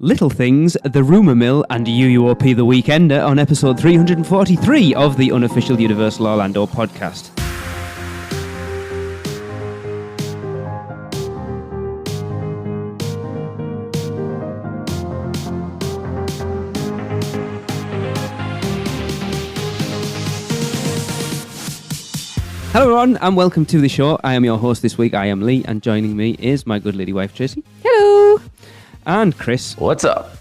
Little Things, The Rumour Mill, and UUOP The Weekender on episode 343 of the Unofficial Universal Orlando podcast. Hello everyone and welcome to the show. I am your host this week, I am Lee, and joining me is my good lady wife Tracy. Hello! And Chris. What's up?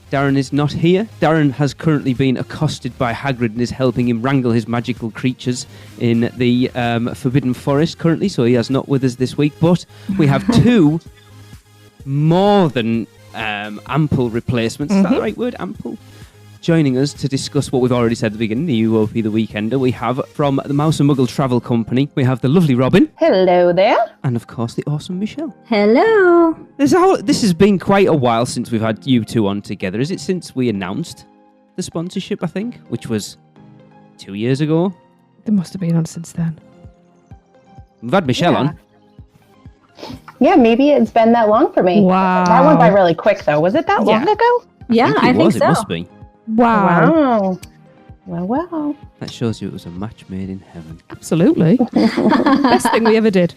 Darren is not here. Darren has currently been accosted by Hagrid and is helping him wrangle his magical creatures in the Forbidden Forest currently, so he is not with us this week. But we have two more than ample replacements. Is that the right word? Ample? Joining us to discuss what we've already said at the beginning, the UUOP The Weekender, we have from the Mouse and Muggle Travel Company, we have the lovely Robin. Hello there. And of course, the awesome Michelle. Hello! This has been quite a while since we've had you two on together. Is it since we announced the sponsorship, I think, which was 2 years ago? They must have been on since then. We've had Michelle on. Yeah, maybe it's been that long for me. Wow. That went by really quick, though. Was it that long ago? Yeah, I think so. It must be. Wow. Well. That shows you it was a match made in heaven. Absolutely. Best thing we ever did.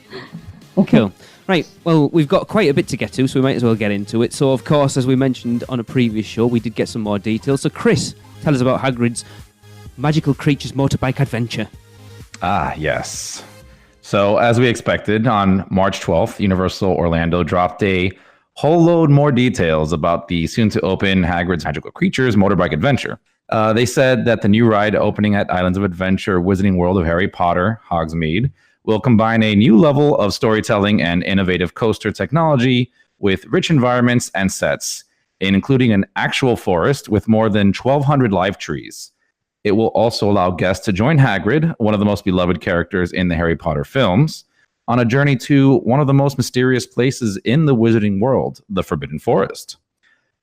Cool. Right, well, we've got quite a bit to get to, so we might as well get into it. So, of course, as we mentioned on a previous show, we did get some more details. So, Chris, tell us about Hagrid's Magical Creatures Motorbike Adventure. Ah, yes. So, as we expected, on March 12th, Universal Orlando dropped a whole load more details about the soon-to-open Hagrid's Magical Creatures Motorbike Adventure. They said that the new ride opening at Islands of Adventure Wizarding World of Harry Potter, Hogsmeade, will combine a new level of storytelling and innovative coaster technology with rich environments and sets, including an actual forest with more than 1,200 live trees. It will also allow guests to join Hagrid, one of the most beloved characters in the Harry Potter films, on a journey to one of the most mysterious places in the Wizarding world, the Forbidden Forest.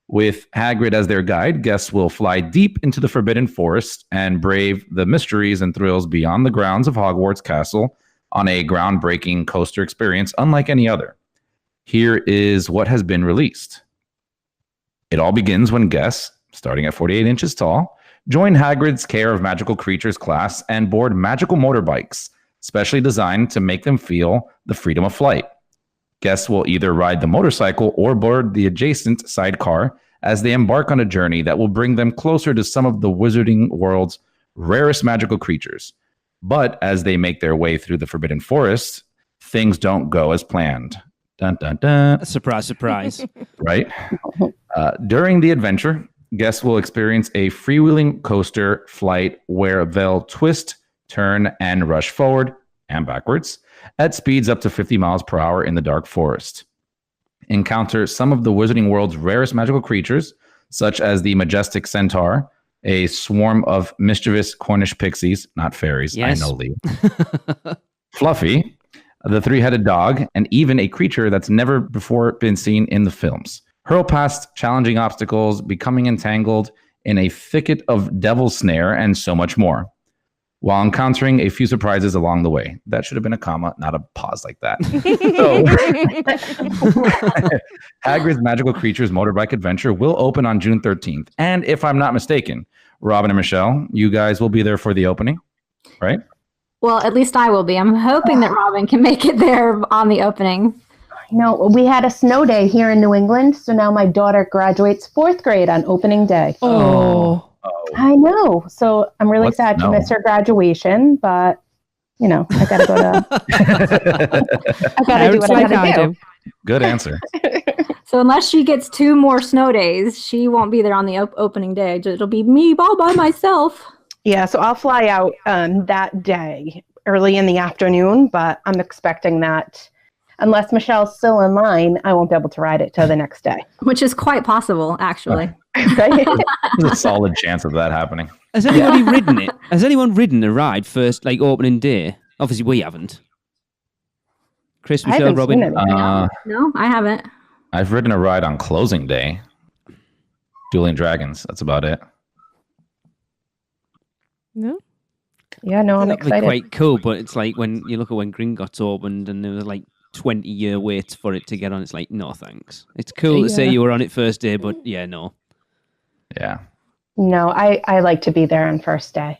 With Hagrid as their guide, guests will fly deep into the Forbidden Forest and brave the mysteries and thrills beyond the grounds of Hogwarts Castle on a groundbreaking coaster experience unlike any other. Here is what has been released. It all begins when guests, starting at 48 inches tall, join Hagrid's Care of Magical Creatures class and board magical motorbikes, specially designed to make them feel the freedom of flight. Guests will either ride the motorcycle or board the adjacent sidecar as they embark on a journey that will bring them closer to some of the Wizarding world's rarest magical creatures. But as they make their way through the Forbidden Forest, things don't go as planned. Dun, dun, dun. Surprise, surprise. Right? During the adventure, guests will experience a freewheeling coaster flight where they'll twist, turn, and rush forward and backwards at speeds up to 50 miles per hour in the dark forest. Encounter some of the Wizarding world's rarest magical creatures, such as the majestic centaur, a swarm of mischievous Cornish pixies, not fairies, yes. I know, Lee. Fluffy, the three-headed dog, and even a creature that's never before been seen in the films. Hurl past challenging obstacles, becoming entangled in a thicket of devil's snare, and so much more, while encountering a few surprises along the way. That should have been a comma, not a pause like that. So, Hagrid's Magical Creatures Motorbike Adventure will open on June 13th. And if I'm not mistaken, Robin and Michelle, you guys will be there for the opening, right? Well, at least I will be. I'm hoping that Robin can make it there on the opening. No, we had a snow day here in New England, so now my daughter graduates 4th grade on opening day. Oh. I know. So I'm really sad to miss her graduation, but I gotta go to. I gotta do what I gotta do. Good answer. So unless she gets 2 more snow days, she won't be there on the opening day. It'll be me all by myself. Yeah, so I'll fly out that day early in the afternoon, but I'm expecting that unless Michelle's still in line, I won't be able to ride it till the next day. Which is quite possible, actually. Right? There's a solid chance of that happening. Has anybody ridden it? Has anyone ridden a ride first, opening day? Obviously, we haven't. Chris, Michelle, Robin? No, I haven't. I've ridden a ride on closing day. Dueling Dragons. That's about it. No? Yeah, no, I'm That'd be excited. quite cool, but it's like when you look at when Gringotts opened and there was 20-year wait for it to get on. It's like, no, thanks. It's cool to say you were on it first day, but yeah, no. Yeah. No, I like to be there on first day.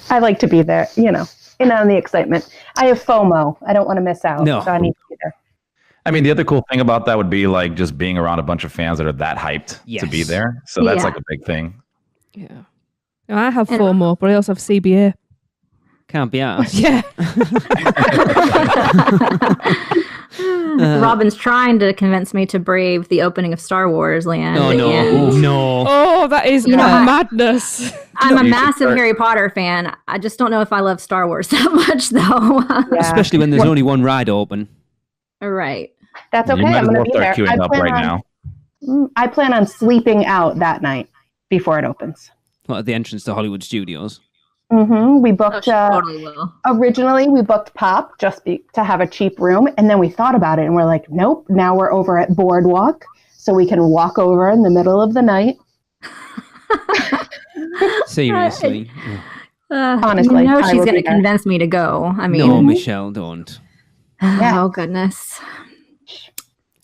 I like to be there, in on the excitement. I have FOMO. I don't want to miss out. No. So I need to be there. I mean, the other cool thing about that would be like just being around a bunch of fans that are that hyped to be there. So that's like a big thing. Yeah. I have FOMO, but I also have CBA. Can't be asked. Yeah. Robin's trying to convince me to brave the opening of Star Wars Land. Oh, no. No. Oh, that is madness. I'm a massive Harry Potter fan. I just don't know if I love Star Wars that much, though. Especially when there's only one ride open. Right. That's okay. You might I'm as going well to be there. start queuing up right now. I plan on sleeping out that night before it opens. What, at the entrance to Hollywood Studios? Mm-hmm. We booked, totally will. Originally we booked Pop just to have a cheap room. And then we thought about it and we're like, nope, now we're over at Boardwalk. So we can walk over in the middle of the night. Seriously. Honestly. She's going to convince me to go. I mean, no, Michelle, don't. Oh, goodness.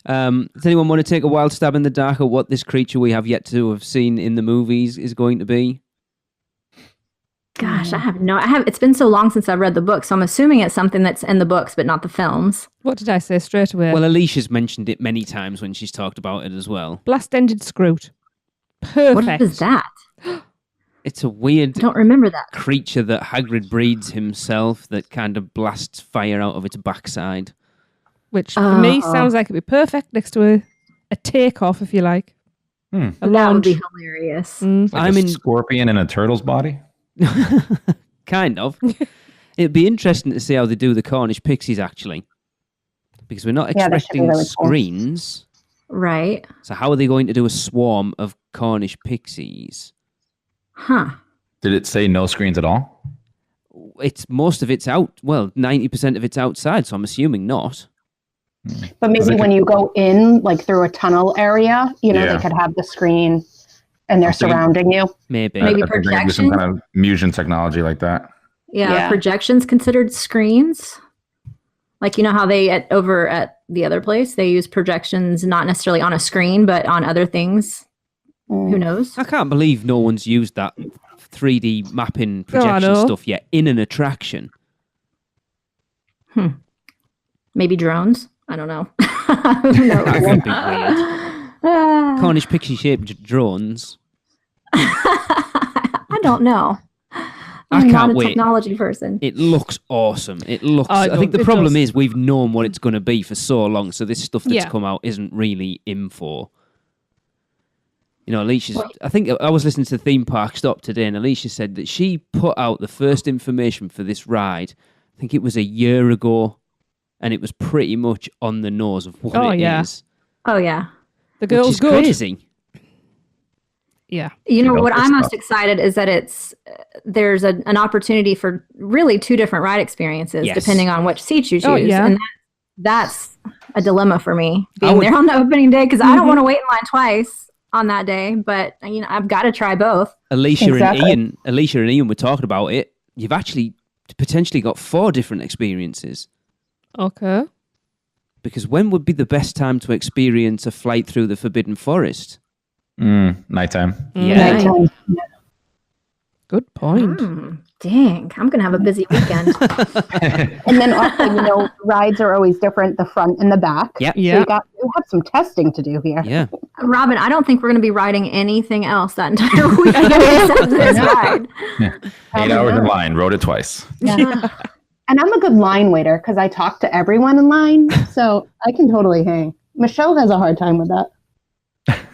Does anyone want to take a wild stab in the dark at what this creature we have yet to have seen in the movies is going to be? Gosh, it's been so long since I've read the book, so I'm assuming it's something that's in the books, but not the films. What did I say straight away? Well, Alicia's mentioned it many times when she's talked about it as well. Blast-ended Scroot. Perfect. What is that? It's a weird I don't remember that. creature that Hagrid breeds himself that kind of blasts fire out of its backside. Which, for me, sounds like it'd be perfect next to a takeoff, if you like. A That would launch. be hilarious. Like a scorpion in a turtle's body? Kind of. It'd be interesting to see how they do the Cornish pixies, actually. Because we're not expecting really cool. screens. Right. So how are they going to do a swarm of Cornish pixies? Huh. Did it say no screens at all? Most of it's out. Well, 90% of it's outside, so I'm assuming not. But maybe when you go in, like through a tunnel area, they could have the screen and they're surrounding you. Maybe projection. Some kind of fusion technology like that. Yeah, projections considered screens. Like, how they over at the other place, they use projections not necessarily on a screen, but on other things. Who knows? I can't believe no one's used that 3D mapping projection stuff yet in an attraction. Maybe drones? I don't know. That could be weird. Cornish pixie-shaped drones. I don't know. I I'm can't not a wait. technology person. It looks awesome. I think the problem is we've known what it's going to be for so long, so this stuff that's come out isn't really info. Alicia's... I think I was listening to Theme Park Stop today, and Alicia said that she put out the first information for this ride, I think it was a year ago, and it was pretty much on the nose of what it is. Oh, yeah. The girl's which is good. Crazy. Yeah. What I'm most excited is that there's an opportunity for really two different ride experiences, depending on which seat you choose. Oh, yeah. And that's a dilemma for me, being there on the opening day, because I don't want to wait in line twice on that day, but I've got to try both. Alicia and Ian were talking about it. You've actually potentially got 4 different experiences. Okay. Because when would be the best time to experience a flight through the Forbidden Forest? Nighttime. Yeah. Nighttime. Good point. Dang, I'm going to have a busy weekend. And then also, rides are always different, the front and the back. Yeah. So you have some testing to do here. Yeah. Robin, I don't think we're going to be riding anything else that entire weekend except this ride. Yeah. 8 hours in line, rode it twice. Yeah. And I'm a good line waiter because I talk to everyone in line, so I can totally hang. Michelle has a hard time with that.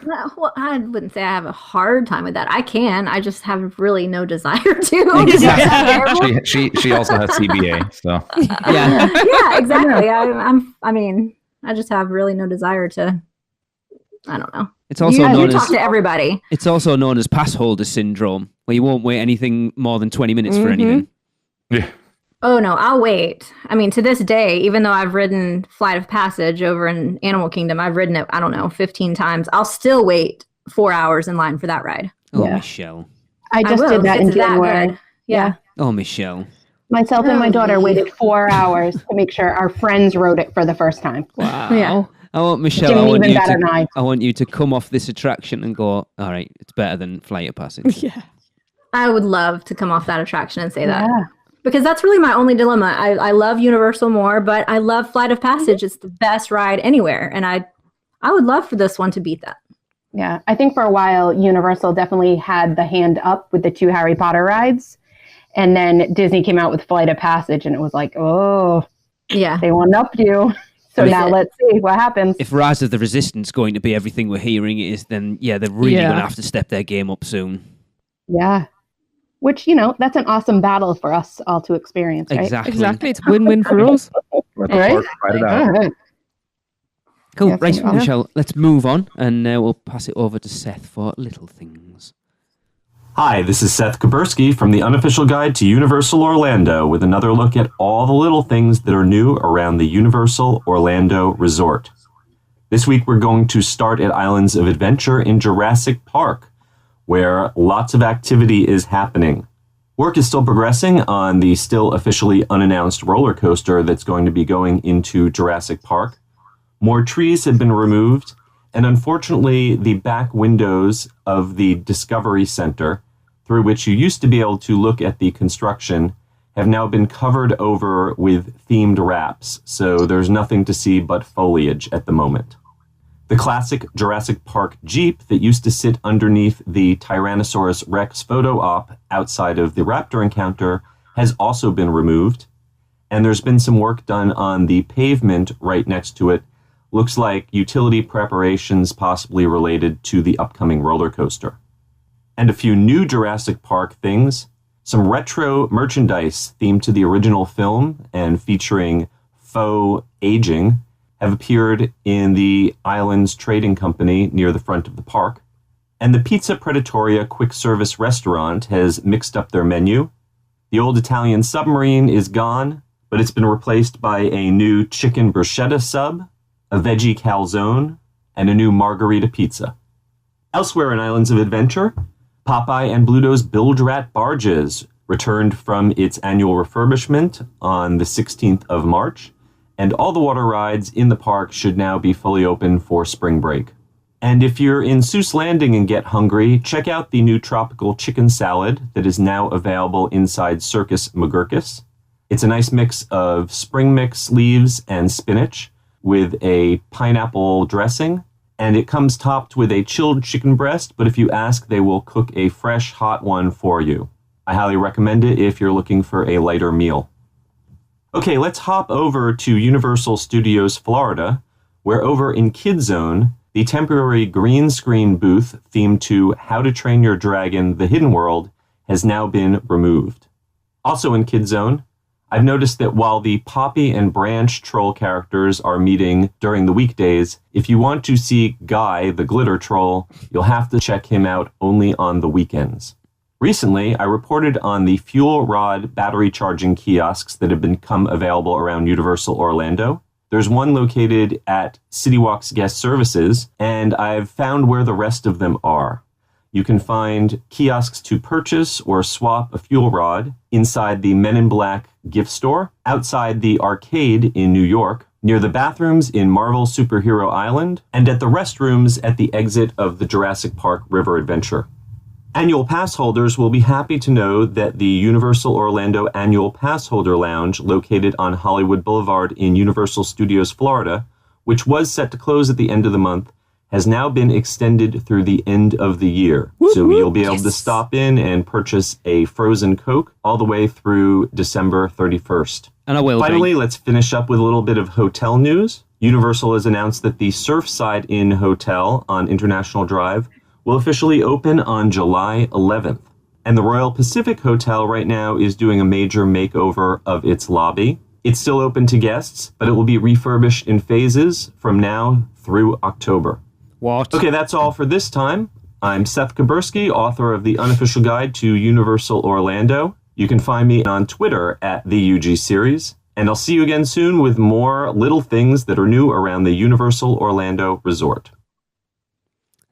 Well, I wouldn't say I have a hard time with that. I can. I just have really no desire to. She also has CBA, so Yeah. Yeah, exactly. I just have really no desire to. I don't know. It's also you known talk as to everybody. It's also known as pass holder syndrome, where you won't wait anything more than 20 minutes for anything. yeah. Oh, no, I'll wait. I mean, to this day, even though I've ridden Flight of Passage over in Animal Kingdom, I've ridden it, 15 times. I'll still wait 4 hours in line for that ride. Oh, Michelle. I just did that in January. Yeah. Oh, Michelle. Myself and my daughter waited 4 hours to make sure our friends rode it for the first time. Wow. Yeah. I want Michelle. I want you to come off this attraction and go, all right, it's better than Flight of Passage. Yeah. I would love to come off that attraction and say that. Yeah. Because that's really my only dilemma. I love Universal more, but I love Flight of Passage. It's the best ride anywhere. And I would love for this one to beat that. Yeah. I think for a while, Universal definitely had the hand up with the 2 Harry Potter rides. And then Disney came out with Flight of Passage, and it was like, oh, yeah, they one-upped you. So now let's see what happens. If Rise of the Resistance going to be everything we're hearing it is, then they're really going to have to step their game up soon. Yeah. Which, that's an awesome battle for us all to experience, right? Exactly. It's win-win for us. Right? Fight it out. Cool. Yeah, Right, Michelle, let's move on, and we'll pass it over to Seth for Little Things. Hi, this is Seth Kaburski from the Unofficial Guide to Universal Orlando with another look at all the little things that are new around the Universal Orlando Resort. This week we're going to start at Islands of Adventure in Jurassic Park, where lots of activity is happening. Work is still progressing on the still officially unannounced roller coaster that's going to be going into Jurassic Park. More trees have been removed, and unfortunately the back windows of the Discovery Center, through which you used to be able to look at the construction, have now been covered over with themed wraps, so there's nothing to see but foliage at the moment. The classic Jurassic Park Jeep that used to sit underneath the Tyrannosaurus Rex photo op outside of the Raptor encounter has also been removed, and there's been some work done on the pavement right next to it. Looks like utility preparations possibly related to the upcoming roller coaster. And a few new Jurassic Park things, some retro merchandise themed to the original film and featuring faux aging have appeared in the Islands Trading Company near the front of the park. And the Pizza Predatoria quick service restaurant has mixed up their menu. The old Italian submarine is gone, but it's been replaced by a new chicken bruschetta sub, a veggie calzone, and a new margarita pizza. Elsewhere in Islands of Adventure, Popeye and Bluto's Bilge Rat Barges returned from its annual refurbishment on the 16th of March, and all the water rides in the park should now be fully open for spring break. And if you're in Seuss Landing and get hungry, check out the new tropical chicken salad that is now available inside Circus McGurkus. It's a nice mix of spring mix leaves and spinach with a pineapple dressing, and it comes topped with a chilled chicken breast, but if you ask, they will cook a fresh, hot one for you. I highly recommend it if you're looking for a lighter meal. Okay, let's hop over to Universal Studios Florida, where over in Kid Zone, the temporary green screen booth themed to How to Train Your Dragon: The Hidden World has now been removed. Also in Kid Zone, I've noticed that while the Poppy and Branch troll characters are meeting during the weekdays, if you want to see Guy, the glitter troll, you'll have to check him out only on the weekends. Recently, I reported on the fuel rod battery charging kiosks that have become available around Universal Orlando. There's one located at CityWalk's Guest Services, and I've found where the rest of them are. You can find kiosks to purchase or swap a fuel rod inside the Men in Black gift store, outside the arcade in New York, near the bathrooms in Marvel Superhero Island, and at the restrooms at the exit of the Jurassic Park River Adventure. Annual pass holders will be happy to know that the Universal Orlando Annual Pass Holder Lounge, located on Hollywood Boulevard in Universal Studios, Florida, which was set to close at the end of the month, has now been extended through the end of the year. So you'll be able to stop in and purchase a frozen Coke all the way through December 31st. And I will. Finally, let's finish up with a little bit of hotel news. Universal has announced that the Surfside Inn Hotel on International Drive will officially open on July 11th. And the Royal Pacific Hotel right now is doing a major makeover of its lobby. It's still open to guests, but it will be refurbished in phases from now through October. What? Okay, that's all for this time. I'm Seth Kaburski, author of the Unofficial Guide to Universal Orlando. You can find me on Twitter at the UG Series, and I'll see you again soon with more little things that are new around the Universal Orlando Resort.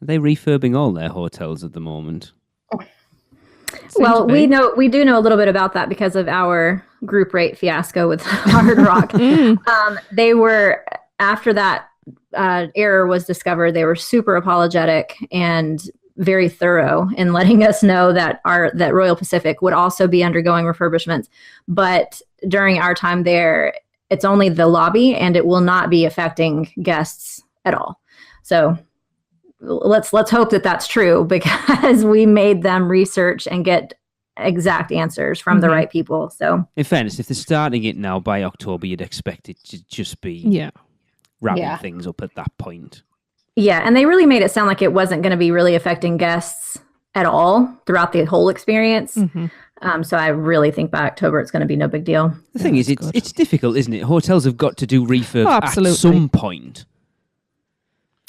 Are they refurbing all their hotels at the moment? Well, we do know a little bit about that because of our group rate fiasco with Hard Rock. They were, after that error was discovered, they were super apologetic and very thorough in letting us know that Royal Pacific would also be undergoing refurbishments. But during our time there, it's only the lobby, and it will not be affecting guests at all. So let's hope that that's true, because we made them research and get exact answers from the right people. So, in fairness, if they're starting it now, by October, you'd expect it to just be wrapping things up at that point. Yeah, and they really made it sound like it wasn't going to be really affecting guests at all throughout the whole experience. So I really think by October it's going to be no big deal. The thing is, it's difficult, isn't it? Hotels have got to do refurb at some point.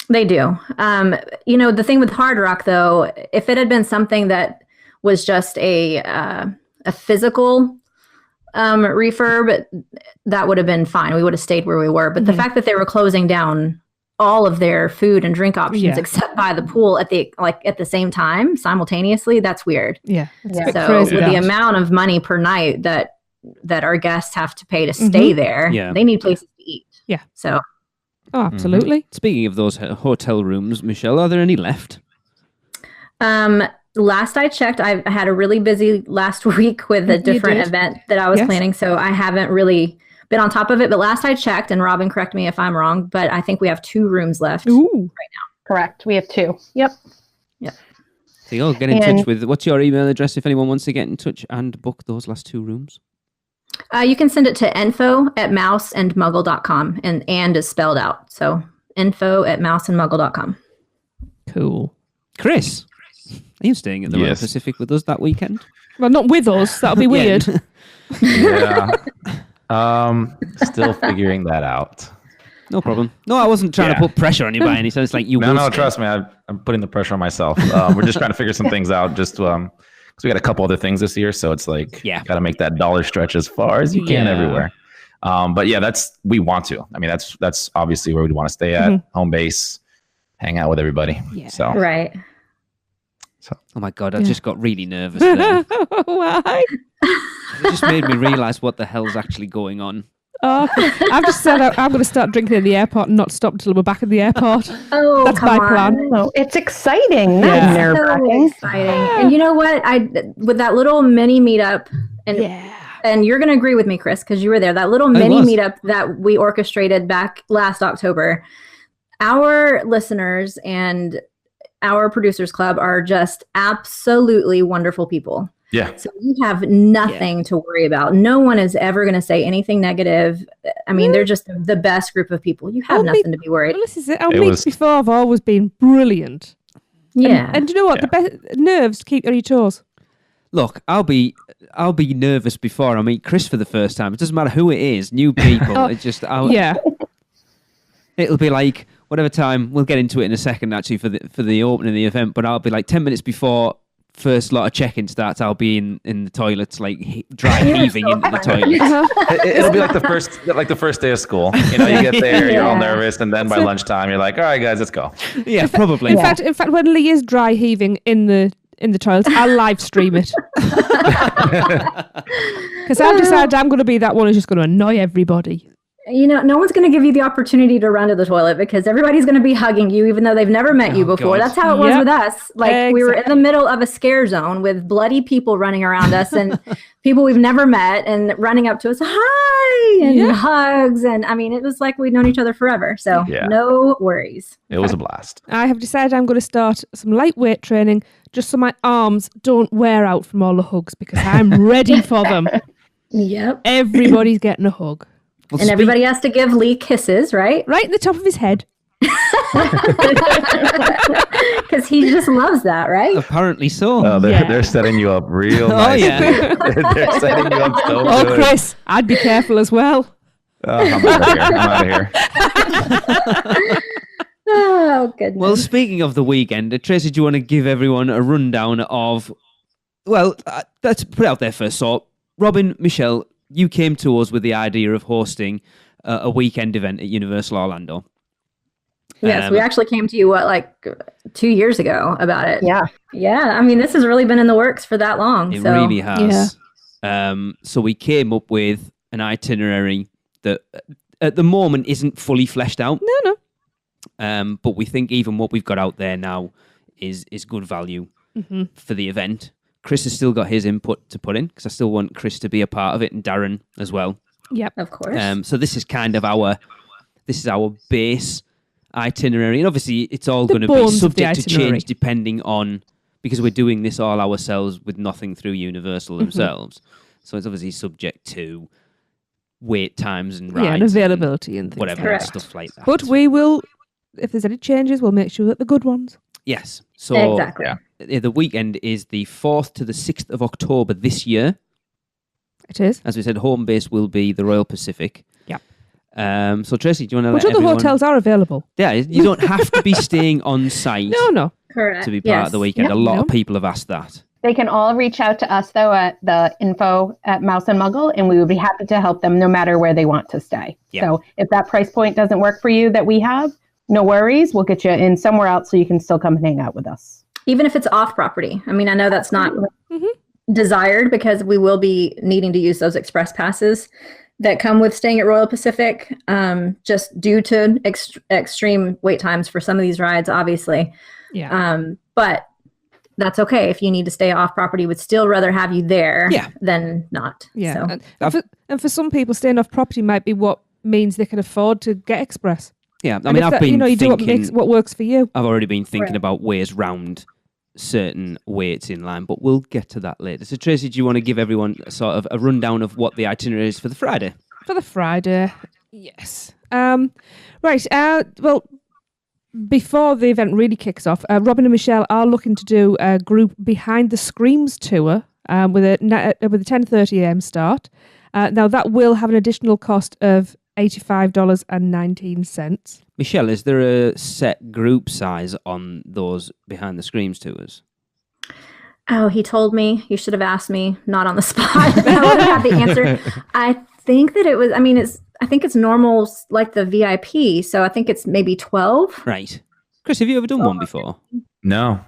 They do. The thing with Hard Rock, though, if it had been something that was just a physical refurb, that would have been fine. We would have stayed where we were. But the fact that they were closing down all of their food and drink options except by the pool at the same time simultaneously, that's weird. So with the amount of money per night that our guests have to pay to stay there, they need places to eat. So absolutely. Speaking of those hotel rooms, Michelle, are there any left? Last I checked, I had a really busy last week with a different event that I was planning, so I haven't really been on top of it. But last I checked, and Robin, correct me if I'm wrong, but I think we have 2 rooms left right now. Correct. We have 2. Yep. So you'll get in touch with, what's your email address if anyone wants to get in touch and book those last 2 rooms? You can send it to info@mouseandmuggle.com, and is spelled out. So info@mouseandmuggle.com. Cool. Chris, are you staying at the Royal Pacific with us that weekend? Well, not with us. That'll be weird. Still figuring that out. No problem. No, I wasn't trying to put pressure on you by any sense. Like you. No, trust me. I'm putting the pressure on myself. We're just trying to figure some things out. Just because we got a couple other things this year, so it's like got to make that dollar stretch as far as you can everywhere. But we want to. I mean, that's obviously where we want to stay at, home base, hang out with everybody. Yeah. So right. So. Oh my God, I just got really nervous there. Why? It just made me realise what the hell's actually going on. Oh, I've just said I'm going to start drinking in the airport and not stop until we're back at the airport. That's my plan. Oh, it's exciting. Not nerve-wracking. So exciting. And you know what? With that little mini meetup, and you're going to agree with me, Chris, because you were there. That little mini meetup that we orchestrated back last October. Our listeners and our producers club are just absolutely wonderful people. Yeah. So you have nothing to worry about. No one is ever going to say anything negative. I mean, they're just the best group of people. You have nothing to be worried. Well, this is it. Our meets before have always been brilliant. Yeah. And you know what? The best nerves keep you on your toes. Look, I'll be nervous before I meet Chris for the first time. It doesn't matter who it is, new people. It's just it'll be like whatever time. We'll get into it in a second, actually, for the opening of the event. But I'll be like 10 minutes before first lot of check-in starts. I'll be in the toilets, like dry heaving into the toilets. It'll be like the first day of school. You know, you get there, you're all nervous, and then by lunchtime, you're like, all right, guys, let's go. Yeah, probably. In fact, when Lee is dry heaving in the toilets, I'll live stream it. Because I've decided I'm going to be that one who's just going to annoy everybody. You know, no one's going to give you the opportunity to run to the toilet because everybody's going to be hugging you, even though they've never met you before. God. That's how it was with us. Like we were in the middle of a scare zone with bloody people running around us and people we've never met and running up to us, hi, and hugs. And I mean, it was like we'd known each other forever. So no worries. It was a blast. I have decided I'm going to start some lightweight training just so my arms don't wear out from all the hugs because I'm ready for them. Yep. Everybody's getting a hug. Well, and everybody has to give Lee kisses, right? Right in the top of his head. Because he just loves that, right? Apparently so. Oh, they're setting you up real nice. Oh, yeah. They're setting you up so good. Oh, Chris, I'd be careful as well. I'm out of here. Oh, goodness. Well, speaking of the weekend, Tracy, do you want to give everyone a rundown of... Well, let's put it out there first. So, Robin, Michelle... You came to us with the idea of hosting a weekend event at Universal Orlando. Yes, we actually came to you, 2 years ago about it. Yeah. Yeah, I mean, this has really been in the works for that long. It so. really has. So we came up with an itinerary that at the moment isn't fully fleshed out. No. But we think even what we've got out there now is good value for the event. Chris has still got his input to put in because I still want Chris to be a part of it and Darren as well. Yep. Of course. So this is kind of our base itinerary, and obviously it's all going to be subject to change depending on, because we're doing this all ourselves with nothing through Universal themselves. So it's obviously subject to wait times and rides, and availability and things, whatever and stuff like that. But we will, if there's any changes, we'll make sure that the good ones. Yes. So exactly. The weekend is the 4th to the 6th of October this year. It is. As we said, home base will be the Royal Pacific. Yeah. So Tracy, do you want to Which let other everyone... hotels are available? Yeah, you don't have to be staying on site No. Correct. to be part of the weekend. Yep. A lot of people have asked that. They can all reach out to us, though, at the info at Mouse and Muggle, and we would be happy to help them no matter where they want to stay. Yeah. So if that price point doesn't work for you that we have, no worries. We'll get you in somewhere else so you can still come and hang out with us. Even if it's off property. I mean, I know that's not desired because we will be needing to use those express passes that come with staying at Royal Pacific, just due to extreme wait times for some of these rides, obviously. Yeah. But that's okay. If you need to stay off property, we'd still rather have you there than not. Yeah. So. And for some people, staying off property might be what means they can afford to get express. Yeah, I mean, I've been you do thinking... what works for you. I've already been thinking about ways round certain waits in line, but we'll get to that later. So, Tracy, do you want to give everyone sort of a rundown of what the itinerary is for the Friday? For the Friday, yes. Right, well, before the event really kicks off, Robin and Michelle are looking to do a group Behind the Screams tour with a 10:30 a.m. start. Now, that will have an additional cost of $85.19. Michelle, is there a set group size on those Behind the Screams tours? Oh, he told me. You should have asked me, not on the spot. I would have had the answer. I think that it was, I think it's normal, like the VIP. So I think it's maybe 12. Right. Chris, have you ever done one before? No.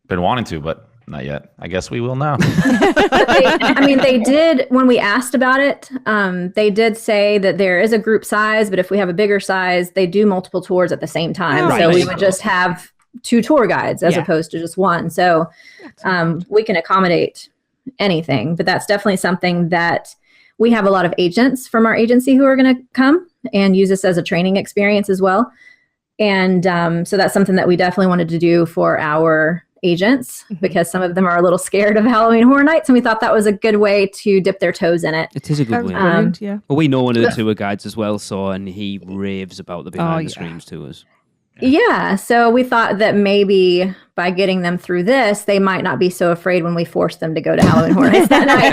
Been wanting to, but not yet. I guess we will now. They did, when we asked about it, they did say that there is a group size, but if we have a bigger size, they do multiple tours at the same time. Right. So we would just have 2 tour guides as opposed to just one. So we can accommodate anything, but that's definitely something that we have a lot of agents from our agency who are going to come and use this as a training experience as well. And so that's something that we definitely wanted to do for our agents because some of them are a little scared of Halloween Horror Nights, and we thought that was a good way to dip their toes in it. It is a good way. Yeah. Well, we know one of the tour guides as well, and he raves about the Behind the Screams tours. Yeah, so we thought that maybe by getting them through this, they might not be so afraid when we force them to go to Halloween Horror Nights that night.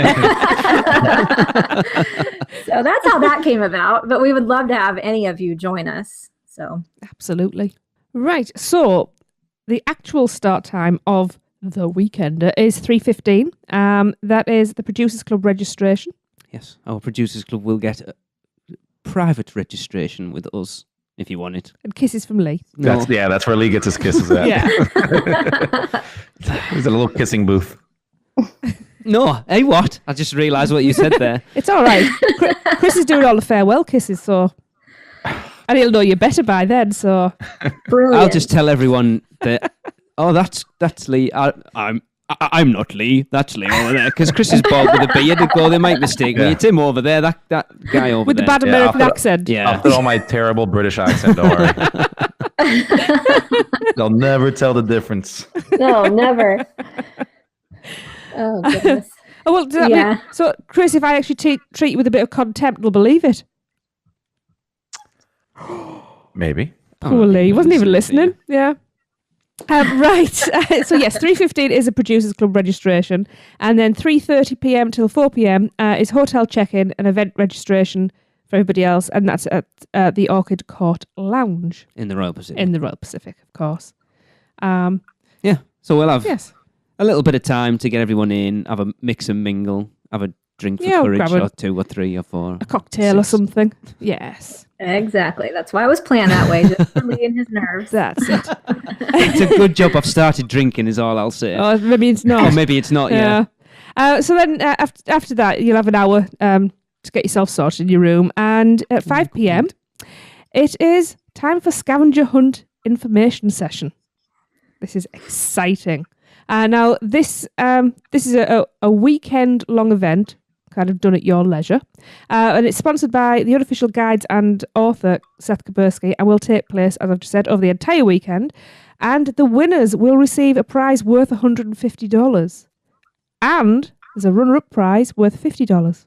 So that's how that came about, but we would love to have any of you join us. So absolutely. Right, so the actual start time of the weekend is 3:15. That is the Producers Club registration. Yes, our Producers Club will get a private registration with us if you want it. And kisses from Lee. No. That's where Lee gets his kisses at. Yeah. He's in a little kissing booth. No, hey, what? I just realised what you said there. It's all right. Chris is doing all the farewell kisses, so... And he'll know you better by then, so... brilliant. I'll just tell everyone that, that's Lee. I'm not Lee. That's Lee over there. Because Chris is bald with a beard. They might mistake me. It's him over there. That guy over with there. the bad American accent. Yeah. I'll put on my terrible British accent, don't worry. They'll never tell the difference. No, never. Oh, goodness. Oh, well, does that mean, so, Chris, if I actually treat you with a bit of contempt, they'll believe it. Maybe. Poor Lee. He wasn't even listening. Yeah. Right. So, yes, 3:15 is a Producers Club registration. And then 3:30 p.m. till 4 p.m. Is hotel check-in and event registration for everybody else. And that's at the Orchid Court Lounge. In the Royal Pacific. In the Royal Pacific, of course. Yeah. So we'll have yes. a little bit of time to get everyone in, have a mix and mingle, have a drink for Yeah, courage, grab or 2 or 3 or 4. a cocktail or 6. something. Yes, Exactly. That's why I was planned that way, just for Lee and his nerves. that's it. It's a good job I've started drinking, is all I'll say. Or maybe it's not. Or maybe it's not, yeah. So then after that, you'll have an hour to get yourself sorted in your room. And at 5 p.m., it is time for scavenger hunt information session. This is exciting. Now, this is a weekend-long event, kind of done at your leisure. And it's sponsored by the Unofficial Guides and author Seth Kubersky and will take place, as I've just said, over the entire weekend. And the winners will receive a prize worth $150. And there's a runner-up prize worth $50.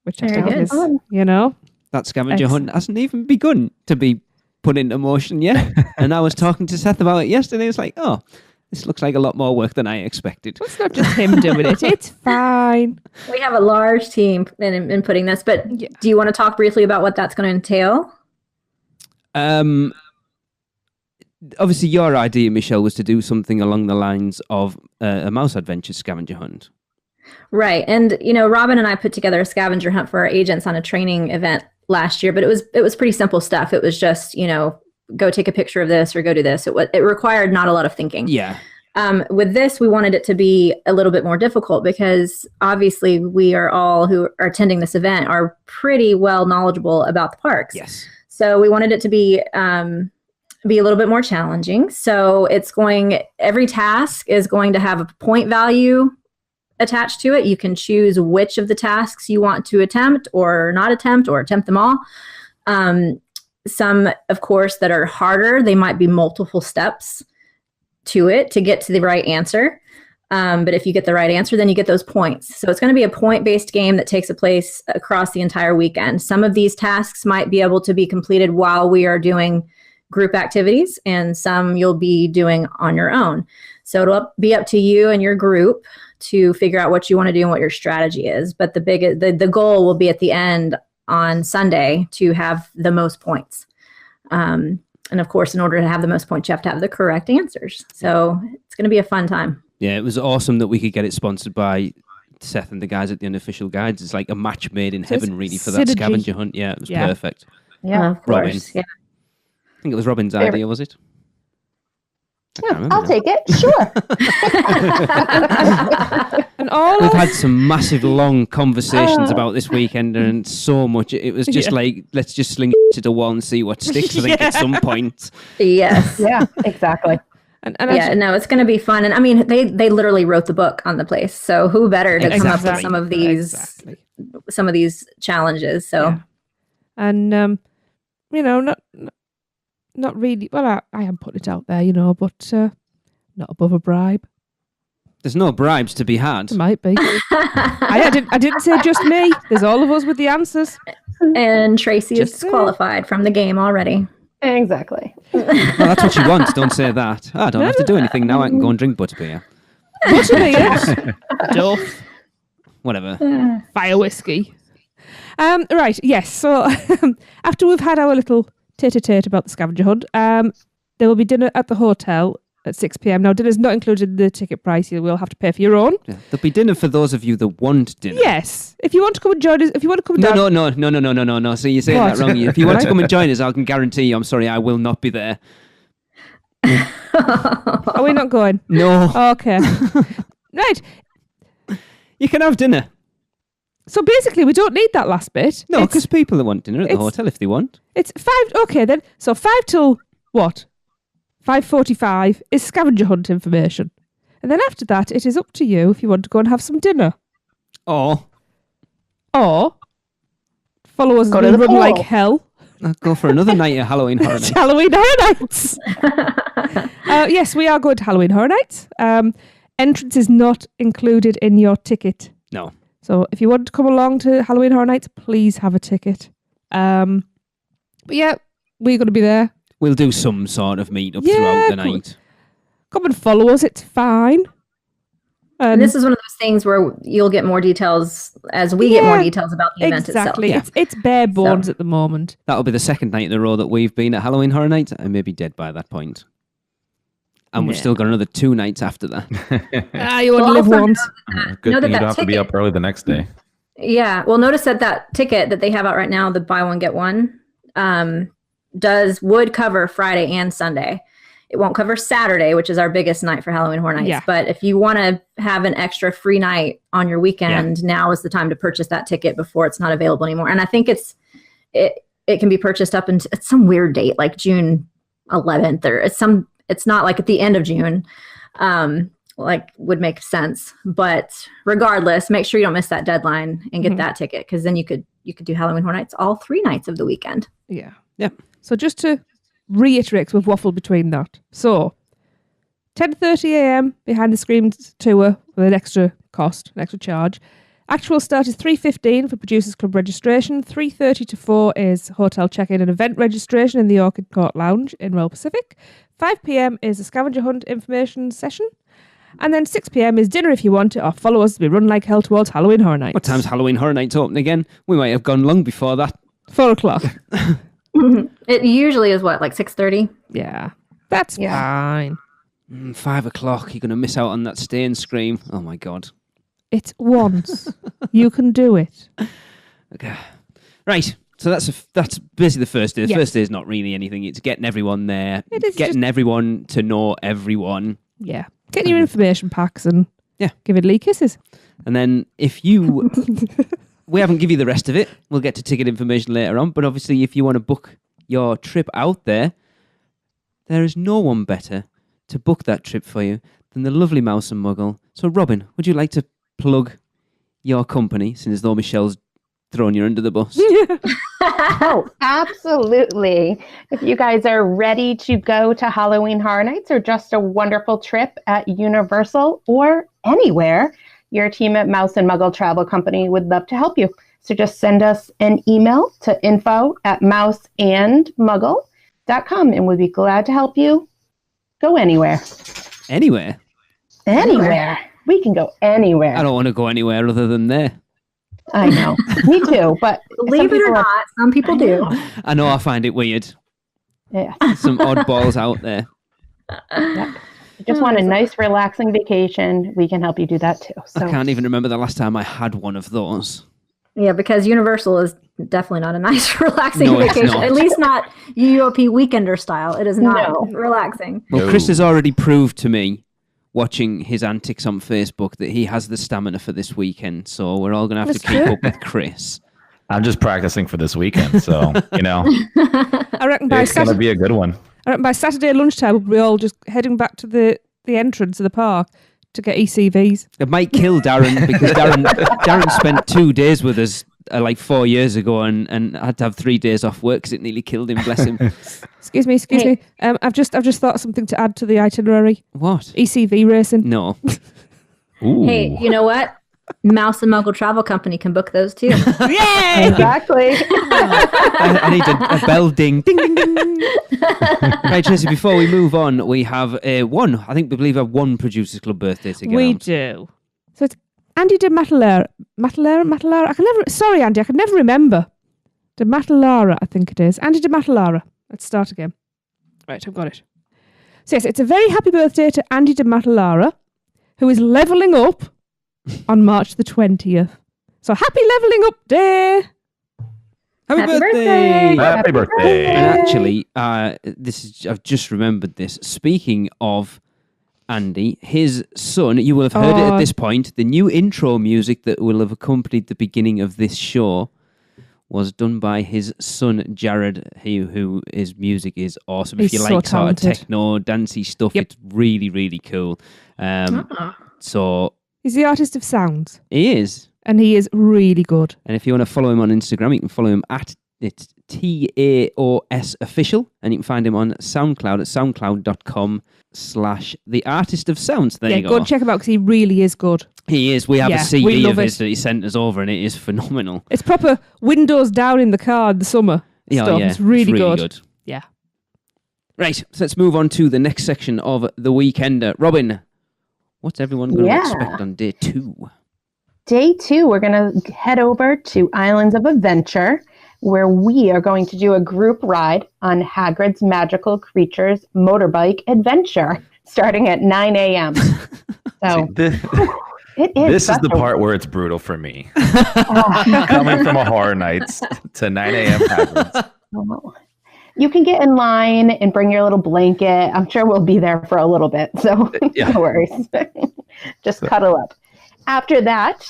Which I Very think good. is, you know... That scavenger Excellent. hunt hasn't even begun to be put into motion yet. And I was talking to Seth about it yesterday. He was like, oh, this looks like a lot more work than I expected. It's not just him doing it. It's fine. We have a large team in putting this, but do you want to talk briefly about what that's going to entail? Obviously, your idea, Michelle, was to do something along the lines of a Mouse Adventures scavenger hunt. Right. And, Robin and I put together a scavenger hunt for our agents on a training event last year, but it was pretty simple stuff. It was just, go take a picture of this or go do this. It required not a lot of thinking. Yeah. With this, we wanted it to be a little bit more difficult because obviously we are all who are attending this event are pretty well knowledgeable about the parks. Yes. So we wanted it to be a little bit more challenging. So every task is going to have a point value attached to it. You can choose which of the tasks you want to attempt or not attempt or attempt them all. Some, of course, that are harder, they might be multiple steps to it to get to the right answer. But if you get the right answer, then you get those points. So it's going to be a point-based game that takes place across the entire weekend. Some of these tasks might be able to be completed while we are doing group activities, and some you'll be doing on your own. So it'll be up to you and your group to figure out what you want to do and what your strategy is. But the goal will be at the end on Sunday to have the most points. And of course, in order to have the most points, you have to have the correct answers. So it's going to be a fun time. Yeah, it was awesome that we could get it sponsored by Seth and the guys at the Unofficial Guides. It's like a match made in heaven, really, for that synergy. scavenger hunt. Yeah, it was perfect. Yeah. Of course. Robin. Yeah. I think it was Robin's idea, was it? I'll take it. Sure. And all We've had some massive long conversations about this weekend, and so much. It was just like, let's just sling it to the wall and see what sticks. I think at some point. Yes. Yeah, exactly. and No, it's going to be fun. And I mean, they literally wrote the book on the place. So who better to come up with some of these challenges? So, and not really. Well, I am putting it out there, but not above a bribe. There's no bribes to be had. It might be. I didn't say just me. There's all of us with the answers. and Tracy is Just disqualified from the game already. Exactly. Well, that's what she wants. Don't say that. I don't have to do anything now. I can go and drink butterbeer. Butterbeer. Duff. Whatever. Fire whiskey. Right, yes. So after we've had our little tete-a-tete about the scavenger hunt, there will be dinner at the hotel at 6 p.m. Now, dinner's not included in the ticket price. You will have to pay for your own. Yeah. There'll be dinner for those of you that want dinner. Yes. If you want to come and join us, if you want to come down... No. So you're saying that wrong. If you want to come and join us, I can guarantee you, I'm sorry, I will not be there. Are we not going? No. Okay. Right. You can have dinner. So basically, we don't need that last bit. No, because people that want dinner at the hotel if they want. It's 5... Okay, then. So 5 till what? 5:45 is scavenger hunt information. And then after that, it is up to you if you want to go and have some dinner. Or follow us Go and to the run pool. like hell. I'll go for another night of Halloween Horror Night. Halloween Horror Nights. Yes, we are going to Halloween Horror Nights. Entrance is not included in your ticket. No. So if you want to come along to Halloween Horror Nights, please have a ticket. But yeah, we're going to be there. We'll do some sort of meet-up Yeah, throughout the cool. night. Come and follow us. It's fine. And this is one of those things where you'll get more details as we get more details about the event itself. Exactly. It's bare bones at the moment. That'll be the second night in a row that we've been at Halloween Horror Night. I may be dead by that point. And we've still got another 2 nights after that. You only live once. Good Know thing you that don't have to be ticket- up early the next day. Yeah. Well, notice that ticket that they have out right now, the buy one, get one, would cover Friday and Sunday. It won't cover Saturday, which is our biggest night for Halloween Horror Nights. Yeah. But if you want to have an extra free night on your weekend, now is the time to purchase that ticket before it's not available anymore. And I think it can be purchased up until some weird date, like June 11th, or it's not like at the end of June, like would make sense. But regardless, make sure you don't miss that deadline and get that ticket, because then you could do Halloween Horror Nights all 3 nights of the weekend. Yeah. Yep. So just to reiterate, we've waffled between that. So 10:30 a.m. behind the screens tour with an extra cost, an extra charge. Actual start is 3:15 for Producers Club registration. 3:30 to 4 is hotel check-in and event registration in the Orchid Court Lounge in Royal Pacific. 5 p.m. is a scavenger hunt information session. And then 6 p.m. is dinner if you want it, or follow us as we run like hell towards Halloween Horror Nights. What time's Halloween Horror Nights open again? We might have gone long before that. 4 o'clock. It usually is what, like 6:30? Yeah. That's fine. 5 o'clock. You're going to miss out on that stay and scream. Oh my God. It's once. You can do it. Okay. Right. So that's basically the first day. The Yes. first day is not really anything. It's getting everyone there. It is getting everyone to know everyone. Yeah. Get your information packs and give it Lee kisses. And then if you... we haven't give you the rest of it. We'll get to ticket information later on. But obviously, if you want to book your trip out there, there is no one better to book that trip for you than the lovely Mouse and Muggle. So, Robin, would you like to plug your company, since though Michelle's thrown you under the bus? Oh, absolutely. If you guys are ready to go to Halloween Horror Nights or just a wonderful trip at Universal or anywhere, your team at Mouse and Muggle Travel Company would love to help you. So just send us an email to info@mouseandmuggle.com and we'd be glad to help you go anywhere. Anywhere? Anywhere. We can go anywhere. I don't want to go anywhere other than there. I know. Me too. But Believe it or not, some people do. I know I find it weird. Yeah. Some oddballs out there. Yep. You just want a nice, relaxing vacation, we can help you do that too. So I can't even remember the last time I had one of those. Yeah, because Universal is definitely not a nice, relaxing No, it's vacation. not. At least not UUOP Weekender style. It is not relaxing. Well, No. Chris has already proved to me, watching his antics on Facebook, that he has the stamina for this weekend. So we're all going to have to keep up with Chris. I'm just practicing for this weekend, so, I reckon by it's going to be a good one. by Saturday lunchtime, we'll be all just heading back to the entrance of the park to get ECVs. It might kill Darren, because Darren spent 2 days with us like 4 years ago and had to have 3 days off work because it nearly killed him, bless him. Excuse me. I've just thought of something to add to the itinerary. What? ECV racing. No. Ooh. Hey, you know what? Mouse and Muggle Travel Company can book those too. Yay! exactly. I need a bell ding. Ding, ding, ding. Right, Tracy, before we move on, we have we believe we have one Producers Club birthday to get We out. do. So it's Andy de Matalara. Sorry, Andy, I can never remember. De Matalara, I think it is. Andy de Matalara. Let's start again. Right, I've got it. So yes, it's a very happy birthday to Andy de Matalara, who is levelling up on March the 20th. So happy levelling up day! Happy Happy birthday! Happy birthday. And actually, I've just remembered this. Speaking of Andy, his son, you will have heard it at this point, the new intro music that will have accompanied the beginning of this show was done by his son, Jared, who his music is awesome. If He's you so like sort of talented. techno, dancey stuff, Yep. it's really, really cool. So He's the artist of sounds, he is. and he is really good. And if you want to follow him on Instagram, you can follow him at it's TAOS official, and you can find him on SoundCloud at soundcloud.com/theartistofsounds. There you Go go. and check him out because he really is good. He is. We have Yeah, a we CD love of his it. that he sent us over, and it is phenomenal. It's proper windows down in the car in the summer stuff. It's really good. Yeah. Right, so let's move on to the next section of the Weekender. Robin, what's everyone going to expect on day 2? Day 2, we're going to head over to Islands of Adventure, where we are going to do a group ride on Hagrid's Magical Creatures Motorbike Adventure. starting at 9 a.m. So it is. This is the part where it's brutal for me. Coming from a Horror Nights to 9 a.m. Hagrid's. You can get in line and bring your little blanket. I'm sure we'll be there for a little bit, so no worries. Just cuddle up. After that,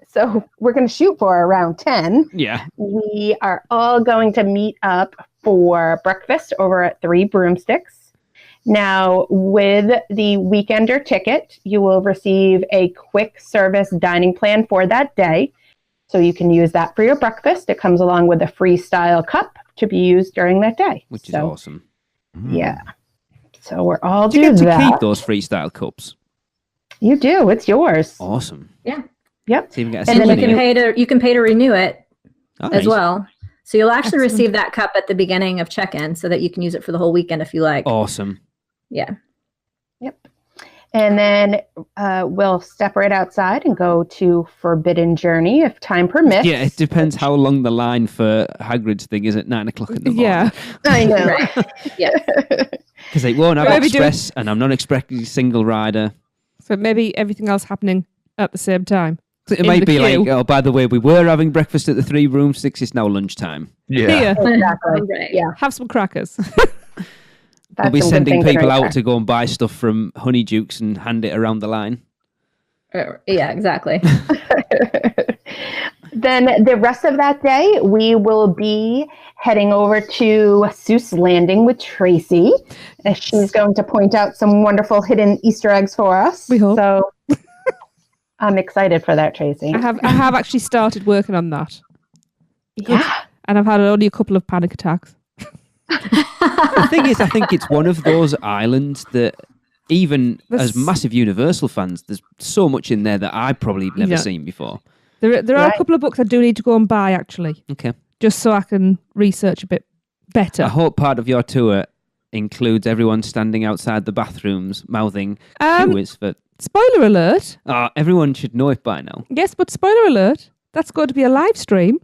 so we're going to shoot for around 10. Yeah. We are all going to meet up for breakfast over at 3 Broomsticks. Now, with the Weekender ticket, you will receive a quick service dining plan for that day. So you can use that for your breakfast. It comes along with a freestyle cup to be used during that day. Which is awesome. Yeah. So we're all Do you do get to that. keep those freestyle cups? You do. It's yours. Awesome. Yeah. Yep. So you can get a And then souvenir. you can pay to renew it Oh, as nice. well. So you'll actually Excellent. receive that cup at the beginning of check-in so that you can use it for the whole weekend if you like. Awesome. Yeah. Yep. And then we'll step right outside and go to Forbidden Journey if time permits. Yeah, it depends how long the line for Hagrid's thing is at 9 o'clock in the morning. Yeah. I know. Right. Yeah. Because they won't have Maybe do- express, and I'm not expecting a single rider. So maybe everything else happening at the same time. So it In might the be like, queue. oh, by the way, we were having breakfast at the 3 Broomsticks. It's now lunchtime. Yeah. Here, Exactly. Right. Yeah. have some crackers. We'll be some good sending thinking people right out to go and buy stuff from Honeydukes and hand it around the line. Yeah, exactly. Then the rest of that day, we will be heading over to Seuss Landing with Tracy. And she's going to point out some wonderful hidden Easter eggs for us. We hope. So I'm excited for that, Tracy. I have actually started working on that, Yeah. and I've had only a couple of panic attacks. The thing is, I think it's one of those islands that even as massive Universal fans, there's so much in there that I've probably never seen before. There are Right. a couple of books I do need to go and buy, actually, Okay. just so I can research a bit better. I hope part of your tour includes everyone standing outside the bathrooms mouthing "Whois" for... Spoiler alert. Everyone should know it by now. Yes, but spoiler alert. That's going to be a live stream.